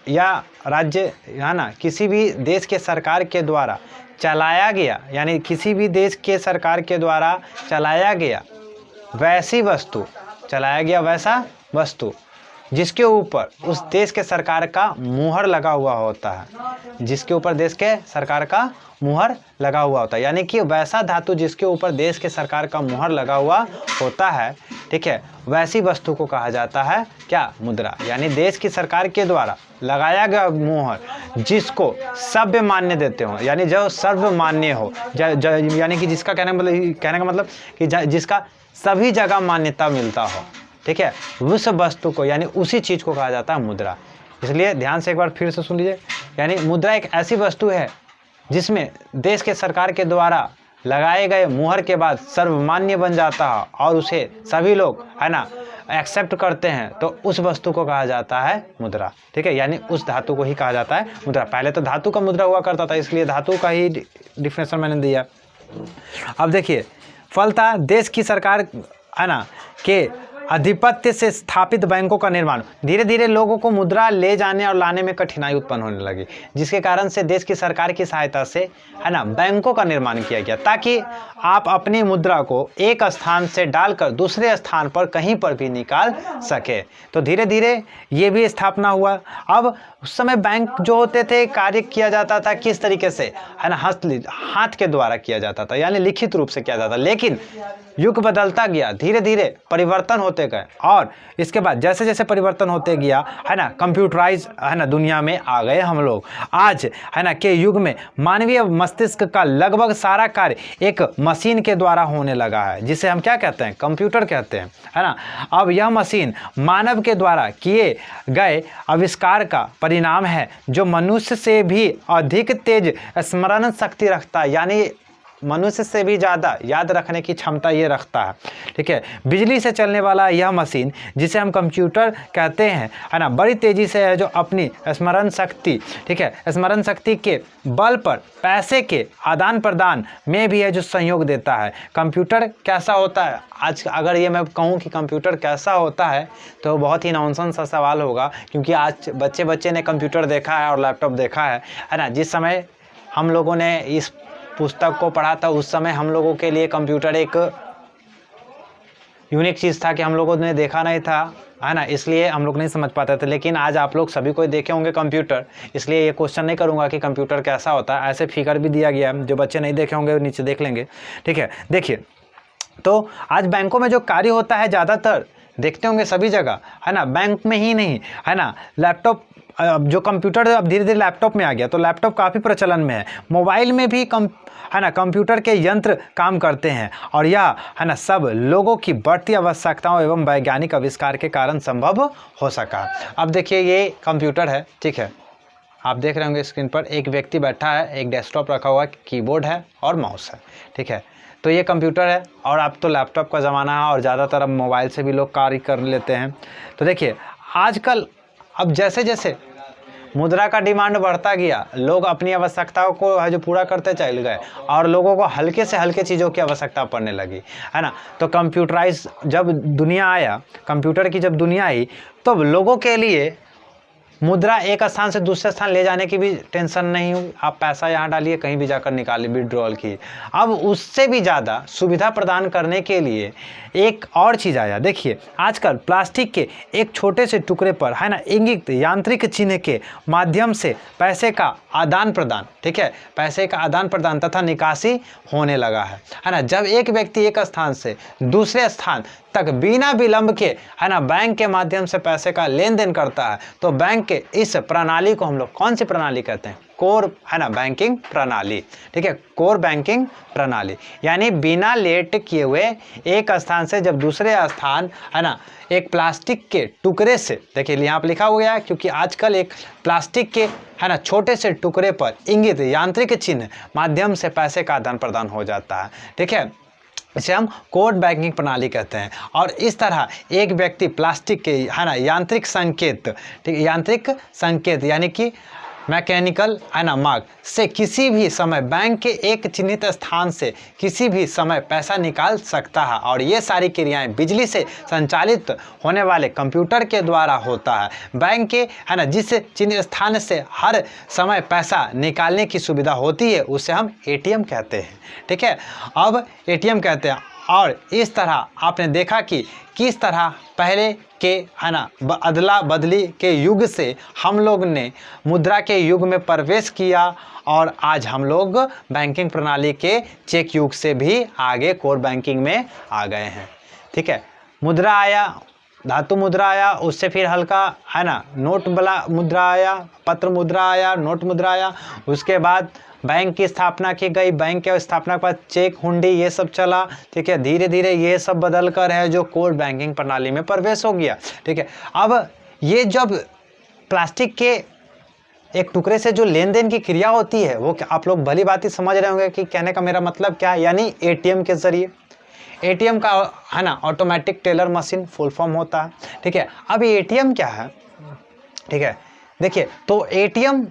या राज्य है ना, किसी भी देश के सरकार के द्वारा चलाया गया, यानी किसी भी देश के सरकार के द्वारा चलाया गया वैसी वस्तु, चलाया गया वैसा वस्तु जिसके ऊपर उस देश के सरकार का मुहर लगा हुआ होता है, जिसके ऊपर देश के सरकार का मुहर लगा हुआ होता है, यानी कि वैसा धातु जिसके ऊपर देश के सरकार का मुहर लगा हुआ होता है, ठीक है, वैसी वस्तु को कहा जाता है क्या? मुद्रा। यानी देश की सरकार के द्वारा लगाया गया मुहर जिसको सभ्य मान्य देते हो, यानी जो सर्वमान्य हो, यानी कि जिसका कहने का मतलब कि जिसका सभी जगह मान्यता मिलता हो, ठीक है, उस वस्तु को यानी उसी चीज़ को कहा जाता है मुद्रा। इसलिए ध्यान से एक बार फिर से सुन लीजिए, यानी मुद्रा एक ऐसी वस्तु है जिसमें देश के सरकार के द्वारा लगाए गए मुहर के बाद सर्वमान्य बन जाता है और उसे सभी लोग है ना एक्सेप्ट करते हैं, तो उस वस्तु को कहा जाता है मुद्रा, ठीक है, यानी उस धातु को ही कहा जाता है मुद्रा। पहले तो धातु का मुद्रा हुआ करता था, इसलिए धातु का ही डिफिनेशन मैंने दिया। अब देखिए, फलता देश की सरकार है ना के आधिपत्य से स्थापित बैंकों का निर्माण, धीरे धीरे लोगों को मुद्रा ले जाने और लाने में कठिनाई उत्पन्न होने लगी, जिसके कारण से देश की सरकार की सहायता से है ना बैंकों का निर्माण किया गया, ताकि आप अपनी मुद्रा को एक स्थान से डालकर दूसरे स्थान पर कहीं पर भी निकाल सके। तो धीरे धीरे ये भी स्थापना हुआ। अब उस समय बैंक जो होते थे कार्य किया जाता था किस तरीके से, है ना, हाथ के द्वारा किया जाता था, यानी लिखित रूप से किया जाता। लेकिन युग बदलता गया, धीरे धीरे परिवर्तन होते गए और इसके बाद जैसे जैसे परिवर्तन होते गया है ना, कंप्यूटराइज है ना दुनिया में आ गए हम लोग। आज है ना के युग में मानवीय मस्तिष्क का लगभग सारा कार्य एक मशीन के द्वारा होने लगा है, जिसे हम क्या कहते हैं, कंप्यूटर कहते हैं, है ना। अब यह मशीन मानव के द्वारा किए गए आविष्कार का परिणाम है जो मनुष्य से भी अधिक तेज स्मरण शक्ति रखता है, यानी मनुष्य से भी ज़्यादा याद रखने की क्षमता ये रखता है। ठीक है, बिजली से चलने वाला यह मशीन जिसे हम कंप्यूटर कहते हैं, है ना, बड़ी तेज़ी से है जो अपनी स्मरण शक्ति, ठीक है, स्मरण शक्ति के बल पर पैसे के आदान प्रदान में भी है जो सहयोग देता है। कंप्यूटर कैसा होता है? आज अगर ये मैं कहूँ कि कंप्यूटर कैसा होता है तो बहुत ही नॉनसेंस सा सवाल होगा, क्योंकि आज बच्चे ने कंप्यूटर देखा है और लैपटॉप देखा है ना। जिस समय हम लोगों ने इस पुस्तक को पढ़ा था उस समय हम लोगों के लिए कंप्यूटर एक यूनिक चीज़ था कि हम लोगों ने देखा नहीं था, है ना, इसलिए हम लोग नहीं समझ पाते थे। लेकिन आज आप लोग सभी को देखे होंगे कंप्यूटर, इसलिए ये क्वेश्चन नहीं करूंगा कि कंप्यूटर कैसा होता है। ऐसे फिगर भी दिया गया है, जो बच्चे नहीं देखे होंगे नीचे देख लेंगे। ठीक है, देखिए, तो आज बैंकों में जो कार्य होता है ज़्यादातर देखते होंगे सभी जगह, है ना, बैंक में ही नहीं, है ना, लैपटॉप, अब जो कंप्यूटर अब धीरे धीरे लैपटॉप में आ गया तो लैपटॉप काफ़ी प्रचलन में है। मोबाइल में भी है ना कंप्यूटर के यंत्र काम करते हैं और यह है ना सब लोगों की बढ़ती आवश्यकताओं एवं वैज्ञानिक आविष्कार के कारण संभव हो सका। अब देखिए ये कंप्यूटर है, ठीक है, आप देख रहे होंगे स्क्रीन पर एक व्यक्ति बैठा है, एक डेस्कटॉप रखा हुआ है, कीबोर्ड है और माउस है। ठीक है, तो ये कंप्यूटर है और अब तो लैपटॉप का ज़माना है और ज़्यादातर अब मोबाइल से भी लोग कार्य कर लेते हैं। तो देखिए आजकल अब जैसे जैसे मुद्रा का डिमांड बढ़ता गया, लोग अपनी आवश्यकताओं को है जो पूरा करते चल गए और लोगों को हल्के से हल्के चीज़ों की आवश्यकता पड़ने लगी, है ना। तो कंप्यूटराइज जब दुनिया आया, कंप्यूटर की जब दुनिया आई, तो लोगों के लिए मुद्रा एक स्थान से दूसरे स्थान ले जाने की भी टेंशन नहीं हुई। आप पैसा यहाँ डालिए, कहीं भी जाकर निकालिए, विड्रॉल की। अब उससे भी ज़्यादा सुविधा प्रदान करने के लिए एक और चीज़ आया। देखिए आजकल प्लास्टिक के एक छोटे से टुकड़े पर, है ना, इंगित यांत्रिक चिन्ह के माध्यम से पैसे का आदान प्रदान, ठीक है, पैसे का आदान प्रदान तथा निकासी होने लगा है ना। जब एक व्यक्ति एक स्थान से दूसरे स्थान तक बिना विलंब के, है ना, बैंक के माध्यम से पैसे का लेन देन करता है, तो बैंक के इस प्रणाली को हम लोग कौन सी प्रणाली कहते हैं? कोर, है ना, बैंकिंग प्रणाली। ठीक है, कोर बैंकिंग प्रणाली, यानी बिना लेट किए हुए एक स्थान से जब दूसरे स्थान, है ना, एक प्लास्टिक के टुकड़े से, देखिए यहाँ पर लिखा हुआ है क्योंकि आजकल एक प्लास्टिक के, है ना, छोटे से टुकड़े पर इंगित यांत्रिक चिन्ह माध्यम से पैसे का आदान प्रदान हो जाता है। ठीक है, इसे हम कोर बैंकिंग प्रणाली कहते हैं। और इस तरह एक व्यक्ति प्लास्टिक के, है ना, यांत्रिक संकेत, ठीक, यांत्रिक संकेत यानी कि मैकेनिकल, है ना, मार्ग से किसी भी समय बैंक के एक चिन्हित स्थान से किसी भी समय पैसा निकाल सकता है। और ये सारी क्रियाएं बिजली से संचालित होने वाले कंप्यूटर के द्वारा होता है। बैंक के, है ना, जिस चिन्हित स्थान से हर समय पैसा निकालने की सुविधा होती है उसे हम एटीएम कहते हैं। ठीक है, अब एटीएम कहते हैं। और इस तरह आपने देखा कि किस तरह पहले के, है ना, अदला बदली के युग से हम लोग ने मुद्रा के युग में प्रवेश किया और आज हम लोग बैंकिंग प्रणाली के चेक युग से भी आगे कोर बैंकिंग में आ गए हैं। ठीक है, मुद्रा आया, धातु मुद्रा आया, उससे फिर हल्का, है ना, नोट वाला मुद्रा आया, पत्र मुद्रा आया, नोट मुद्रा आया, उसके बाद बैंक की स्थापना की गई, बैंक के स्थापना के बाद चेक, हुंडी, ये सब चला। ठीक है, धीरे धीरे ये सब बदल कर है जो कोर बैंकिंग प्रणाली में प्रवेश हो गया। ठीक है, अब ये जब प्लास्टिक के एक टुकड़े से जो लेन देन की क्रिया होती है वो आप लोग भली बात ही समझ रहे होंगे कि कहने का मेरा मतलब क्या है, यानी एटीएम के जरिए। एटीएम का, है ना, automatic teller machine full form होता है। ठीक है, अब एटीएम क्या है? ठीक है, देखिए, तो एटीएम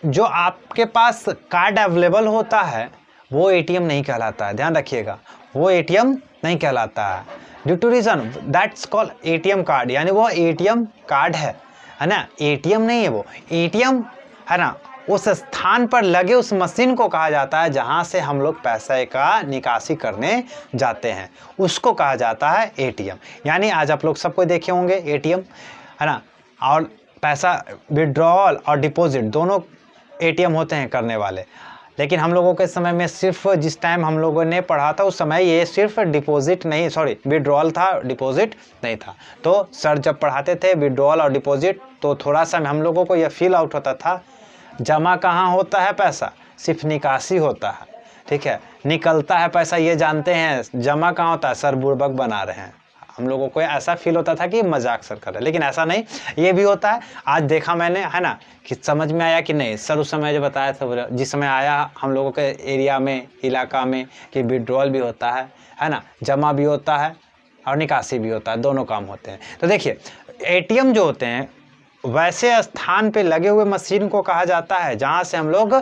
जो आपके पास कार्ड अवेलेबल होता है वो एटीएम नहीं कहलाता है, ध्यान रखिएगा, वो एटीएम नहीं कहलाता है। Due to reason that's called ATM card, यानी वो एटीएम कार्ड है ना, एटीएम नहीं है वो। एटीएम, है ना, उस स्थान पर लगे उस मशीन को कहा जाता है जहाँ से हम लोग पैसे का निकासी करने जाते हैं, उसको कहा जाता है एटीएम। यानी आज आप लोग सबको देखे होंगे एटीएम, है ना, और पैसा विड्रॉल और डिपॉजिट दोनों एटीएम होते हैं करने वाले। लेकिन हम लोगों के समय में सिर्फ जिस टाइम हम लोगों ने पढ़ा था उस समय ये सिर्फ डिपॉजिट नहीं, सॉरी, विड्रॉल था, डिपॉजिट नहीं था। तो सर जब पढ़ाते थे विड्रॉल और डिपॉजिट तो थोड़ा सा हम लोगों को यह फील आउट होता था, जमा कहाँ होता है पैसा, सिर्फ निकासी होता है, ठीक है, निकलता है पैसा ये जानते हैं, जमा कहाँ होता है, सर बुड़बक बना रहे हैं। हम लोगों को ऐसा फील होता था कि मजाक सर कर रहे हैं, लेकिन ऐसा नहीं, ये भी होता है। आज देखा मैंने, है ना, कि समझ में आया कि नहीं, सर उस समय जो बताया था, जिस समय आया हम लोगों के एरिया में, इलाका में, कि विड्रॉल भी होता है ना, जमा भी होता है और निकासी भी होता है, दोनों काम होते हैं। तो देखिए एटीएम जो होते हैं वैसे स्थान पे लगे हुए मशीन को कहा जाता है जहाँ से हम लोग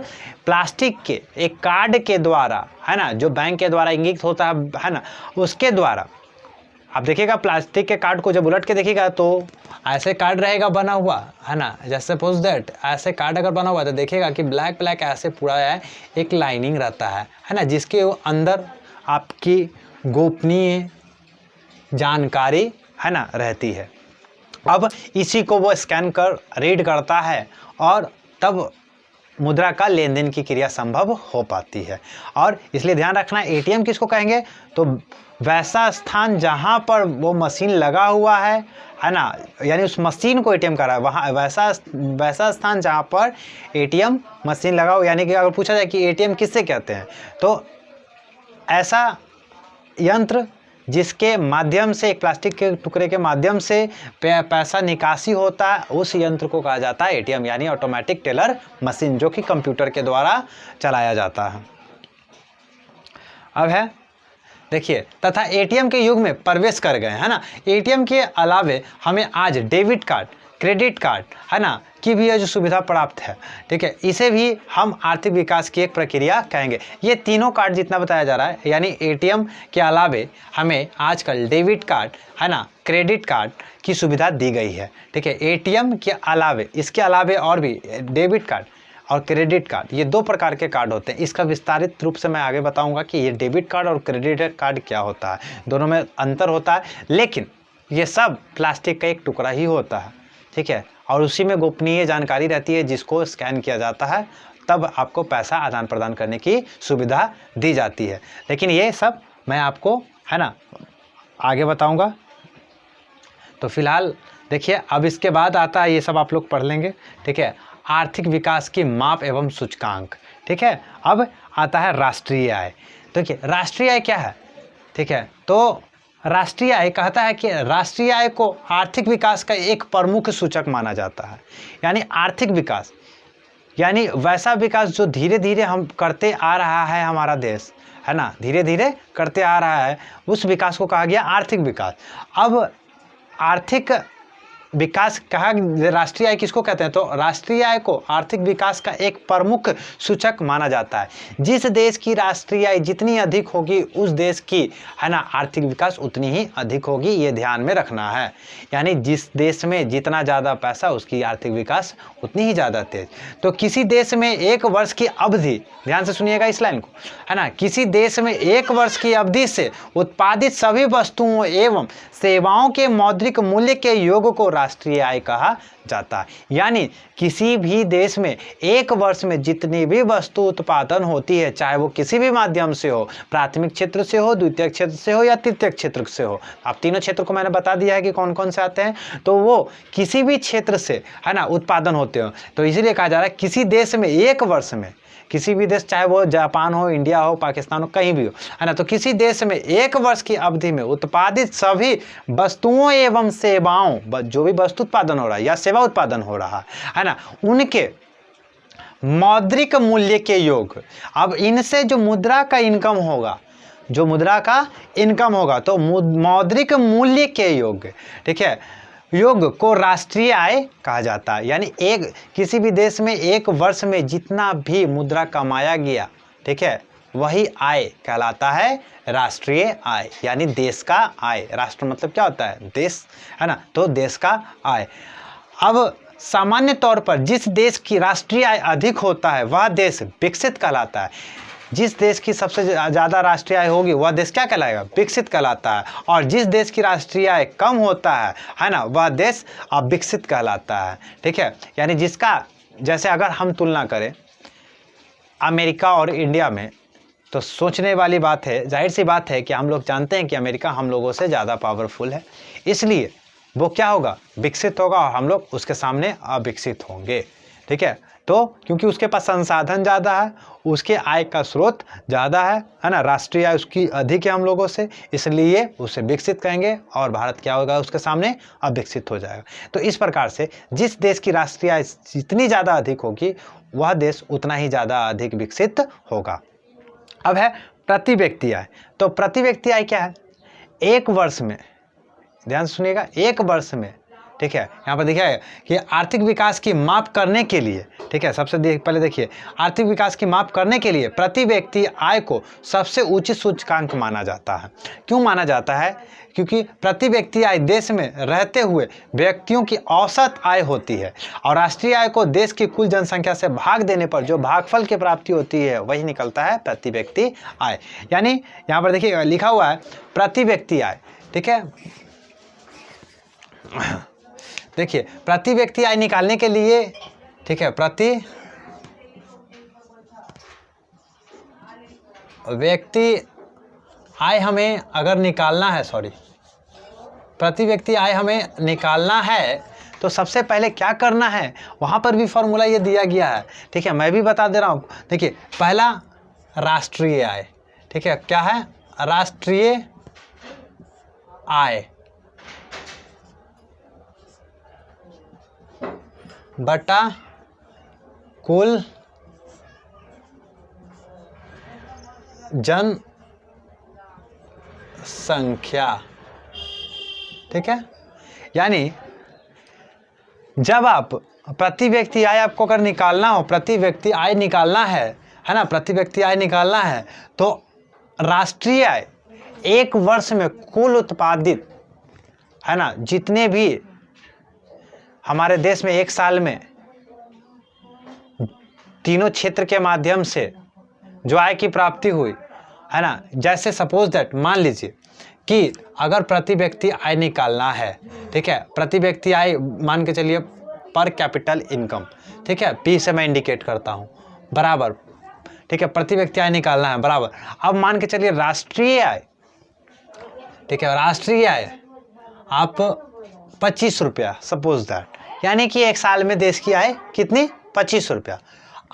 प्लास्टिक के एक कार्ड के द्वारा, है ना, जो बैंक के द्वारा इंगित होता है ना, उसके द्वारा आप देखिएगा प्लास्टिक के कार्ड को जब उलट के देखिएगा तो ऐसे कार्ड रहेगा बना हुआ, है ना, जैसे सपोज दैट ऐसे कार्ड अगर बना हुआ तो देखिएगा कि ब्लैक ब्लैक ऐसे पूरा है, एक लाइनिंग रहता है ना, जिसके अंदर आपकी गोपनीय जानकारी, है ना, रहती है। अब इसी को वो स्कैन कर रीड करता है और तब मुद्रा का लेन देन की क्रिया संभव हो पाती है। और इसलिए ध्यान रखना, एटीएम किसको कहेंगे, तो वैसा स्थान जहाँ पर वो मशीन लगा हुआ है ना, यानी उस मशीन को एटीएम कर रहा है, वहाँ वैसा स्थान जहाँ पर एटीएम मशीन लगा हुआ। यानी कि अगर पूछा जाए कि एटीएम किससे कहते हैं, तो ऐसा यंत्र जिसके माध्यम से, एक प्लास्टिक के टुकड़े के माध्यम से पैसा निकासी होता है, उस यंत्र को कहा जाता है एटीएम, यानी ऑटोमेटिक टेलर मशीन, जो कि कंप्यूटर के द्वारा चलाया जाता है। अब है देखिए, तथा एटीएम के युग में प्रवेश कर गए, है ना। एटीएम के अलावे हमें आज डेबिट कार्ड, क्रेडिट कार्ड, है ना, की भी जो सुविधा प्राप्त है, ठीक है, इसे भी हम आर्थिक विकास की एक प्रक्रिया कहेंगे। ये तीनों कार्ड जितना बताया जा रहा है, यानी एटीएम के अलावे हमें आजकल डेबिट कार्ड, है ना, क्रेडिट कार्ड की सुविधा दी गई है, ठीक है। एटीएम के अलावे, इसके अलावे और भी डेबिट कार्ड और क्रेडिट कार्ड, ये दो प्रकार के कार्ड होते हैं। इसका विस्तारित रूप से मैं आगे बताऊंगा कि ये डेबिट कार्ड और क्रेडिट कार्ड क्या होता है, दोनों में अंतर होता है, लेकिन ये सब प्लास्टिक का एक टुकड़ा ही होता है, ठीक है, और उसी में गोपनीय जानकारी रहती है, जिसको स्कैन किया जाता है तब आपको पैसा आदान प्रदान करने की सुविधा दी जाती है। लेकिन ये सब मैं आपको, है ना, आगे बताऊंगा। तो फिलहाल देखिए, अब इसके बाद आता है, ये सब आप लोग पढ़ लेंगे, ठीक है, आर्थिक विकास की माप एवं सूचकांक, ठीक है। अब आता है राष्ट्रीय आय। देखिए राष्ट्रीय आय क्या है, ठीक है, तो राष्ट्रीय आय कहता है कि राष्ट्रीय आय को आर्थिक विकास का एक प्रमुख सूचक माना जाता है। यानी आर्थिक विकास, यानी वैसा विकास जो धीरे धीरे हम करते आ रहा है, हमारा देश, है ना, धीरे धीरे करते आ रहा है, उस विकास को कहा गया आर्थिक विकास। अब आर्थिक विकास कहा, राष्ट्रीय आय किसको कहते हैं, तो राष्ट्रीय आय को आर्थिक विकास का एक प्रमुख सूचक माना जाता है। जिस देश की राष्ट्रीय आय जितनी अधिक होगी, उस देश की, है ना, आर्थिक विकास उतनी ही अधिक होगी, ये ध्यान में रखना है। यानी जिस देश में जितना ज़्यादा पैसा, उसकी आर्थिक विकास उतनी ही ज़्यादा तेज। तो किसी देश में एक वर्ष की अवधि, ध्यान से सुनिएगा इस लाइन को, है ना, किसी देश में एक वर्ष की अवधि से उत्पादित सभी वस्तुओं एवं सेवाओं के मौद्रिक मूल्य के योग को राष्ट्रीय आय कहा जाता है। यानी किसी भी देश में एक वर्ष में जितनी भी वस्तु उत्पादन होती है, चाहे वो किसी भी माध्यम से हो, प्राथमिक क्षेत्र से हो, द्वितीय क्षेत्र से हो या तृतीय क्षेत्र से हो, आप तीनों क्षेत्र को मैंने बता दिया है कि कौन कौन से आते हैं, तो वो किसी भी क्षेत्र से, है ना, उत्पादन होते हो। तो इसीलिए कहा जा रहा है किसी देश में एक वर्ष में, किसी भी देश, चाहे वो जापान हो, इंडिया हो, पाकिस्तान हो, कहीं भी हो, है ना, तो किसी देश में एक वर्ष की अवधि में उत्पादित सभी वस्तुओं एवं सेवाओं, जो भी वस्तु उत्पादन हो रहा है या सेवा उत्पादन हो रहा है ना, उनके मौद्रिक मूल्य के योग, अब इनसे जो मुद्रा का इनकम होगा, जो मुद्रा का इनकम होगा, तो मौद्रिक मूल्य के योग, ठीक है, योग को राष्ट्रीय आय कहा जाता है। यानी एक किसी भी देश में एक वर्ष में जितना भी मुद्रा कमाया गया, ठीक है, वही आय कहलाता है राष्ट्रीय आय, यानी देश का आय। राष्ट्र मतलब क्या होता है, देश, है ना, तो देश का आय। अब सामान्य तौर पर जिस देश की राष्ट्रीय आय अधिक होता है वह देश विकसित कहलाता है। जिस देश की सबसे ज़्यादा राष्ट्रीय आय होगी वह देश क्या कहलाएगा, विकसित कहलाता है। और जिस देश की राष्ट्रीय आय कम होता है ना, वह देश अविकसित कहलाता है, ठीक है। यानी जिसका, जैसे अगर हम तुलना करें, अमेरिका और इंडिया में, तो सोचने वाली बात है, जाहिर सी बात है कि हम लोग जानते हैं कि अमेरिका हम लोगों से ज़्यादा पावरफुल है, इसलिए वो क्या होगा, विकसित होगा और हम लोग उसके सामने अविकसित होंगे। ठीक है, तो क्योंकि उसके पास संसाधन ज़्यादा है, उसके आय का स्रोत ज़्यादा है ना, राष्ट्रीय आय उसकी अधिक है हम लोगों से, इसलिए उसे विकसित कहेंगे और भारत क्या होगा उसके सामने अविकसित हो जाएगा। तो इस प्रकार से जिस देश की राष्ट्रीय आय जितनी ज़्यादा अधिक होगी वह देश उतना ही ज़्यादा अधिक विकसित होगा। अब है प्रति व्यक्ति आय। तो प्रति व्यक्ति आय क्या है, एक वर्ष में, ध्यान से सुनिएगा, एक वर्ष में, ठीक है, यहाँ पर देखिए कि आर्थिक विकास की माप करने के लिए, ठीक है, सबसे पहले देखिए आर्थिक विकास की माप करने के लिए प्रति व्यक्ति आय को सबसे उचित सूचकांक माना जाता है। क्यों माना जाता है, क्योंकि प्रति व्यक्ति आय देश में रहते हुए व्यक्तियों की औसत आय होती है और राष्ट्रीय आय को देश की कुल जनसंख्या से भाग देने पर जो भागफल की प्राप्ति होती है वही निकलता है प्रति व्यक्ति आय। यानी यहाँ पर देखिए लिखा हुआ है प्रति व्यक्ति आय, ठीक है, देखिए प्रति व्यक्ति आय निकालने के लिए, ठीक है, प्रति व्यक्ति आय हमें अगर निकालना है, प्रति व्यक्ति आय हमें निकालना है तो सबसे पहले क्या करना है, वहाँ पर भी फॉर्मूला ये दिया गया है। ठीक है, मैं भी बता दे रहा हूँ। देखिए पहला राष्ट्रीय आय, ठीक है, क्या है, राष्ट्रीय आय बटा कुल जनसंख्या। ठीक है, यानी जब आप प्रति व्यक्ति आय आपको अगर निकालना हो, प्रति व्यक्ति आय निकालना है ना, प्रति व्यक्ति आय निकालना है तो राष्ट्रीय आय एक वर्ष में कुल उत्पादित, है ना, जितने भी हमारे देश में एक साल में तीनों क्षेत्र के माध्यम से जो आय की प्राप्ति हुई, है ना, जैसे सपोज दैट मान लीजिए कि अगर प्रति व्यक्ति आय निकालना है, ठीक है, प्रति व्यक्ति आय मान के चलिए पर कैपिटल इनकम, ठीक है, पी से मैं इंडिकेट करता हूँ, बराबर, ठीक है, प्रति व्यक्ति आय निकालना है बराबर। अब मान के चलिए राष्ट्रीय आय, ठीक है, राष्ट्रीय आय आप 25 रुपया सपोज दैट, यानी कि एक साल में देश की आय कितनी, 25 रुपया।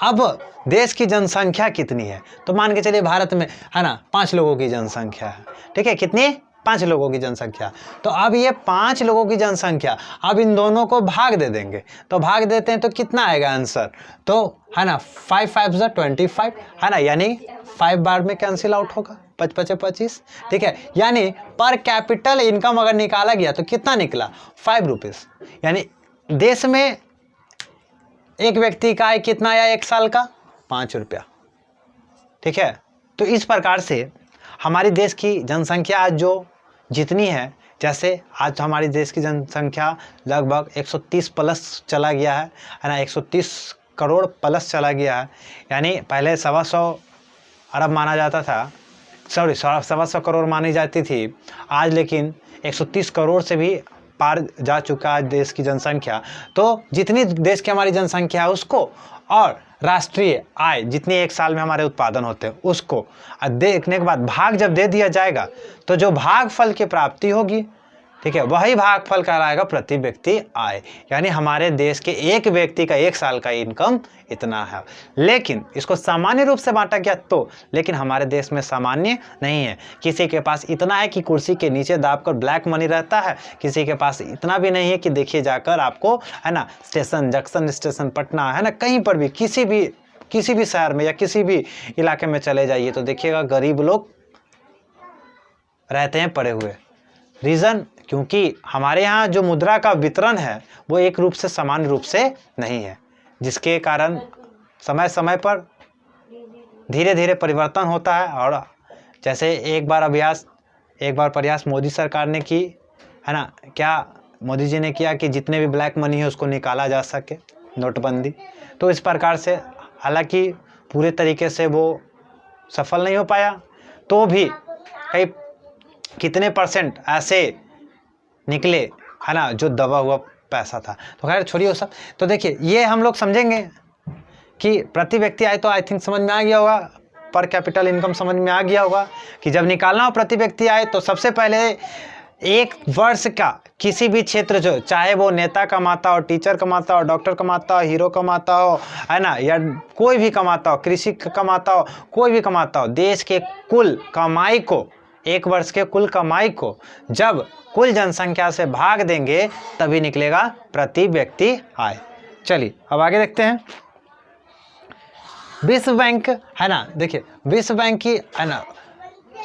अब देश की जनसंख्या कितनी है, तो मान के चलिए भारत में, है ना, 5 लोगों की जनसंख्या है, ठीक है, कितनी, 5 लोगों की जनसंख्या। तो अब ये 5 लोगों की जनसंख्या, अब इन दोनों को भाग दे देंगे, तो भाग देते हैं तो कितना आएगा आंसर, तो है ना 5 5 25, है ना, यानी 5 बार में कैंसिल आउट होगा, 5 5 25, ठीक है, यानी पर कैपिटल इनकम अगर निकाला गया तो कितना निकला, 5 रुपीज़। यानी देश में एक व्यक्ति का आय कितना आया एक साल का, 5 रुपया। ठीक है, तो इस प्रकार से हमारी देश की जनसंख्या आज जो जितनी है, जैसे आज हमारी देश की जनसंख्या लगभग 130 प्लस चला गया है ना, 130 करोड़ प्लस चला गया है। यानी पहले 125 अरब माना जाता था, 125 करोड़ मानी जाती थी, आज लेकिन 130 करोड़ से भी पार जा चुका है देश की जनसंख्या। तो जितनी देश की हमारी जनसंख्या है उसको और राष्ट्रीय आय जितनी एक साल में हमारे उत्पादन होते हैं उसको देखने के बाद भाग जब दे दिया जाएगा तो जो भागफल की प्राप्ति होगी, ठीक है, वही भागफल कहलाएगा प्रति व्यक्ति आय। यानी हमारे देश के एक व्यक्ति का एक साल का इनकम इतना है। लेकिन इसको सामान्य रूप से बांटा गया तो, लेकिन हमारे देश में सामान्य नहीं है। किसी के पास इतना है कि कुर्सी के नीचे दाबकर ब्लैक मनी रहता है, किसी के पास इतना भी नहीं है कि देखिए जाकर आपको, है ना, स्टेशन जंक्शन स्टेशन पटना, है ना, कहीं पर भी किसी भी शहर में या किसी भी इलाके में चले जाइए तो देखिएगा गरीब लोग रहते हैं पड़े हुए। रीज़न, क्योंकि हमारे यहाँ जो मुद्रा का वितरण है वो एक रूप से सामान्य रूप से नहीं है, जिसके कारण समय समय पर धीरे धीरे परिवर्तन होता है। और जैसे एक बार प्रयास मोदी सरकार ने की, है ना, क्या मोदी जी ने किया कि जितने भी ब्लैक मनी है उसको निकाला जा सके, नोटबंदी। तो इस प्रकार से हालांकि पूरे तरीके से वो सफल नहीं हो पाया, तो भी कई कितने % ऐसे निकले, है ना, जो दबा हुआ पैसा था। तो खैर छोड़िए वो सब। तो देखिए ये हम लोग समझेंगे कि प्रति व्यक्ति आय तो आई थिंक समझ में आ गया होगा, पर कैपिटल इनकम समझ में आ गया होगा कि जब निकालना हो प्रति व्यक्ति आय तो सबसे पहले एक वर्ष का किसी भी क्षेत्र जो, चाहे वो नेता कमाता हो, टीचर कमाता हो, डॉक्टर कमाता हो, हीरो कमाता हो, है ना, या कोई भी कमाता हो, कृषि कमाता हो, कोई भी कमाता हो, देश के कुल कमाई को, एक वर्ष के कुल कमाई को जब कुल जनसंख्या से भाग देंगे तभी निकलेगा प्रति व्यक्ति आय। चलिए अब आगे देखते हैं। विश्व बैंक, है ना, देखिए विश्व बैंक की, है ना,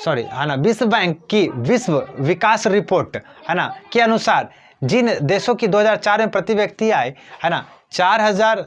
सॉरी, है ना, विश्व बैंक की विश्व विकास रिपोर्ट, है ना, के अनुसार जिन देशों की 2004 में प्रति व्यक्ति आय, है ना, 4000,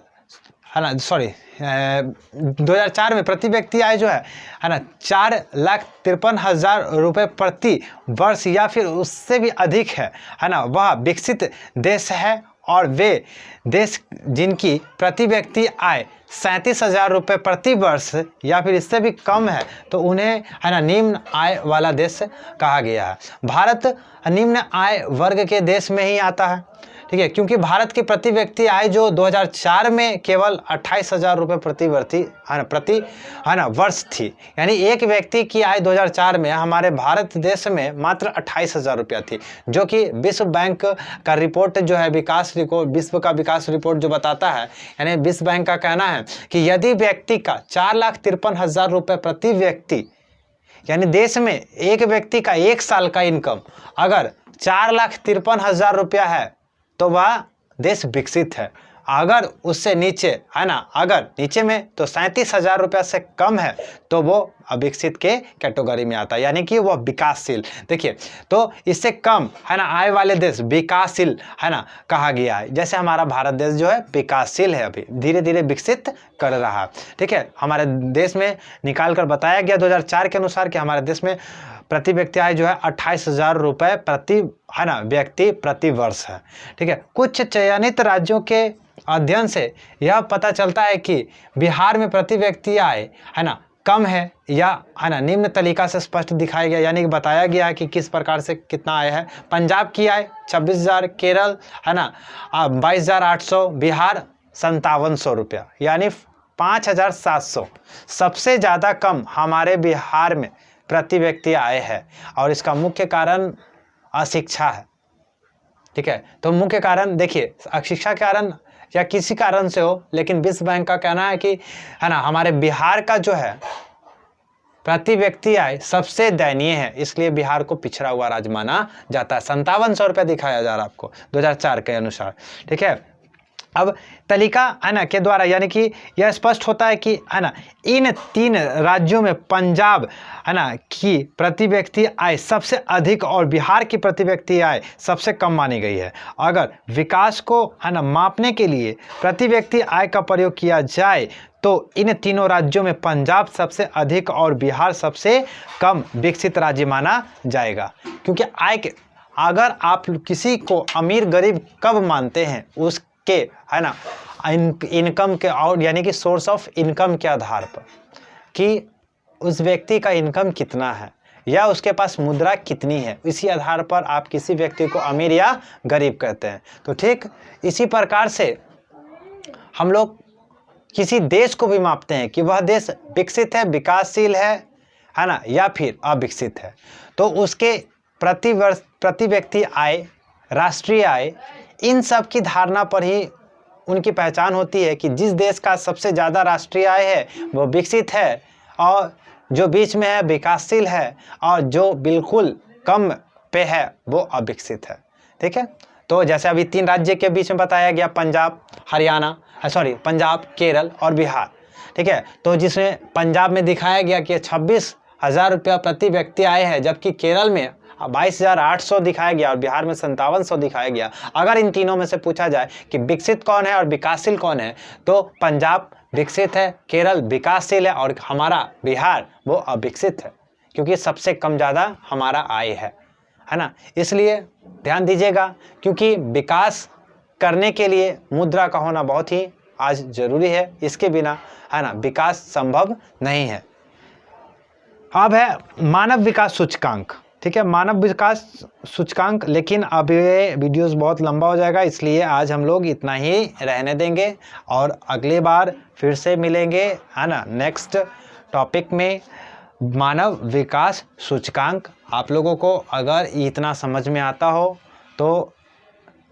है ना, सॉरी 2004 में प्रति व्यक्ति आय जो है ना, 4,53,000 रुपये प्रति वर्ष या फिर उससे भी अधिक है ना, वह विकसित देश है। और वे देश जिनकी प्रति व्यक्ति आय 37,000 रुपये प्रति वर्ष या फिर इससे भी कम है तो उन्हें, है ना, निम्न आय वाला देश कहा गया है। भारत निम्न आय वर्ग के देश में ही आता है, ठीक है, क्योंकि भारत की प्रति व्यक्ति आय जो 2004 में केवल 28,000 रुपये प्रति वर्ष थी, यानी एक व्यक्ति की आय 2004 में हमारे भारत देश में मात्र 28,000 रुपया थी, जो कि विश्व बैंक का रिपोर्ट जो है, विश्व का विकास रिपोर्ट जो बताता है, यानी विश्व बैंक का कहना है कि यदि व्यक्ति का 4,53,000 रुपये प्रति व्यक्ति, यानी देश में एक व्यक्ति का एक साल का इनकम अगर 4,53,000 रुपया है तो वह देश विकसित है। अगर उससे नीचे, है ना, अगर नीचे में तो 37,000 रुपया से कम है तो वो अविकसित के कैटेगरी में आता है, यानी कि वह विकासशील। देखिए, तो इससे कम, है ना, आय वाले देश विकासशील, है ना, कहा गया है। जैसे हमारा भारत देश जो है विकासशील है, अभी धीरे धीरे विकसित कर रहा है, ठीक है। हमारे देश में निकाल कर बताया गया 2004 के अनुसार कि हमारे देश में प्रति व्यक्ति आय जो है 28,000 रुपये प्रति, है ना, व्यक्ति प्रति वर्ष है, ठीक है। कुछ चयनित राज्यों के अध्ययन से यह पता चलता है कि बिहार में प्रति व्यक्ति आय, है ना, कम है या, है ना, निम्न तरीका से स्पष्ट दिखाया गया, यानी कि बताया गया है कि किस प्रकार से कितना आय है। पंजाब की आय 26,000, केरल, है ना, 22,800, बिहार 5700 रुपया, यानी 5,700। सबसे ज़्यादा कम हमारे बिहार में प्रति व्यक्ति आय है और इसका मुख्य कारण अशिक्षा है, ठीक है। तो मुख्य कारण देखिए, अशिक्षा के कारण या किसी कारण से हो, लेकिन विश्व बैंक का कहना है कि, है ना, हमारे बिहार का जो है प्रति व्यक्ति आय सबसे दयनीय है, इसलिए बिहार को पिछड़ा हुआ राज्य माना जाता है। 5700 रुपया दिखाया जा रहा है आपको 2004 के अनुसार, ठीक है। अब तालिका, है ना, के द्वारा, यानी कि यह स्पष्ट होता है कि, है ना, इन 3 राज्यों में पंजाब, है ना, की प्रति व्यक्ति आय सबसे अधिक और बिहार की प्रति व्यक्ति आय सबसे कम मानी गई है। अगर विकास को, है ना, मापने के लिए प्रति व्यक्ति आय का प्रयोग किया जाए तो इन तीनों राज्यों में पंजाब सबसे अधिक और बिहार सबसे कम विकसित राज्य माना जाएगा। क्योंकि आय के, अगर आप किसी को अमीर गरीब कब मानते हैं, उसके, है ना, इनकम के, और यानी कि सोर्स ऑफ इनकम के आधार पर, कि उस व्यक्ति का इनकम कितना है या उसके पास मुद्रा कितनी है, इसी आधार पर आप किसी व्यक्ति को अमीर या गरीब कहते हैं। तो ठीक इसी प्रकार से हम लोग किसी देश को भी मापते हैं कि वह देश विकसित है, विकासशील है ना, या फिर अविकसित है। तो उसके प्रति व्यक्ति आय, राष्ट्रीय आय, इन सब की धारणा पर ही उनकी पहचान होती है कि जिस देश का सबसे ज़्यादा राष्ट्रीय आय है वो विकसित है, और जो बीच में है विकासशील है, और जो बिल्कुल कम पे है वो अविकसित है, ठीक है। तो जैसे अभी 3 राज्य के बीच में बताया गया, पंजाब, पंजाब, केरल और बिहार, ठीक है। तो जिसमें पंजाब में दिखाया गया कि 26,000 रुपया प्रति व्यक्ति आय है, जबकि केरल में 22,800 दिखाया गया और बिहार में 5700 दिखाया गया। अगर इन तीनों में से पूछा जाए कि विकसित कौन है और विकासशील कौन है, तो पंजाब विकसित है, केरल विकासशील है और हमारा बिहार वो अविकसित है, क्योंकि सबसे कम ज़्यादा हमारा आय है ना। इसलिए ध्यान दीजिएगा, क्योंकि विकास करने के लिए मुद्रा का होना बहुत ही आज ज़रूरी है, इसके बिना, है ना, विकास संभव नहीं है। अब है मानव विकास सूचकांक, ठीक ठीक है, मानव विकास सूचकांक। लेकिन अब ये वीडियोस बहुत लंबा हो जाएगा, इसलिए आज हम लोग इतना ही रहने देंगे और अगली बार फिर से मिलेंगे, है ना, नेक्स्ट टॉपिक में, मानव विकास सूचकांक। आप लोगों को अगर इतना समझ में आता हो तो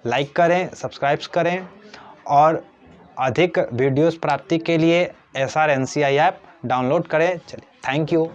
लाइक करें, सब्सक्राइब करें और अधिक वीडियोस प्राप्ति के लिए SRNCI ऐप डाउनलोड करें। चलिए, थैंक यू।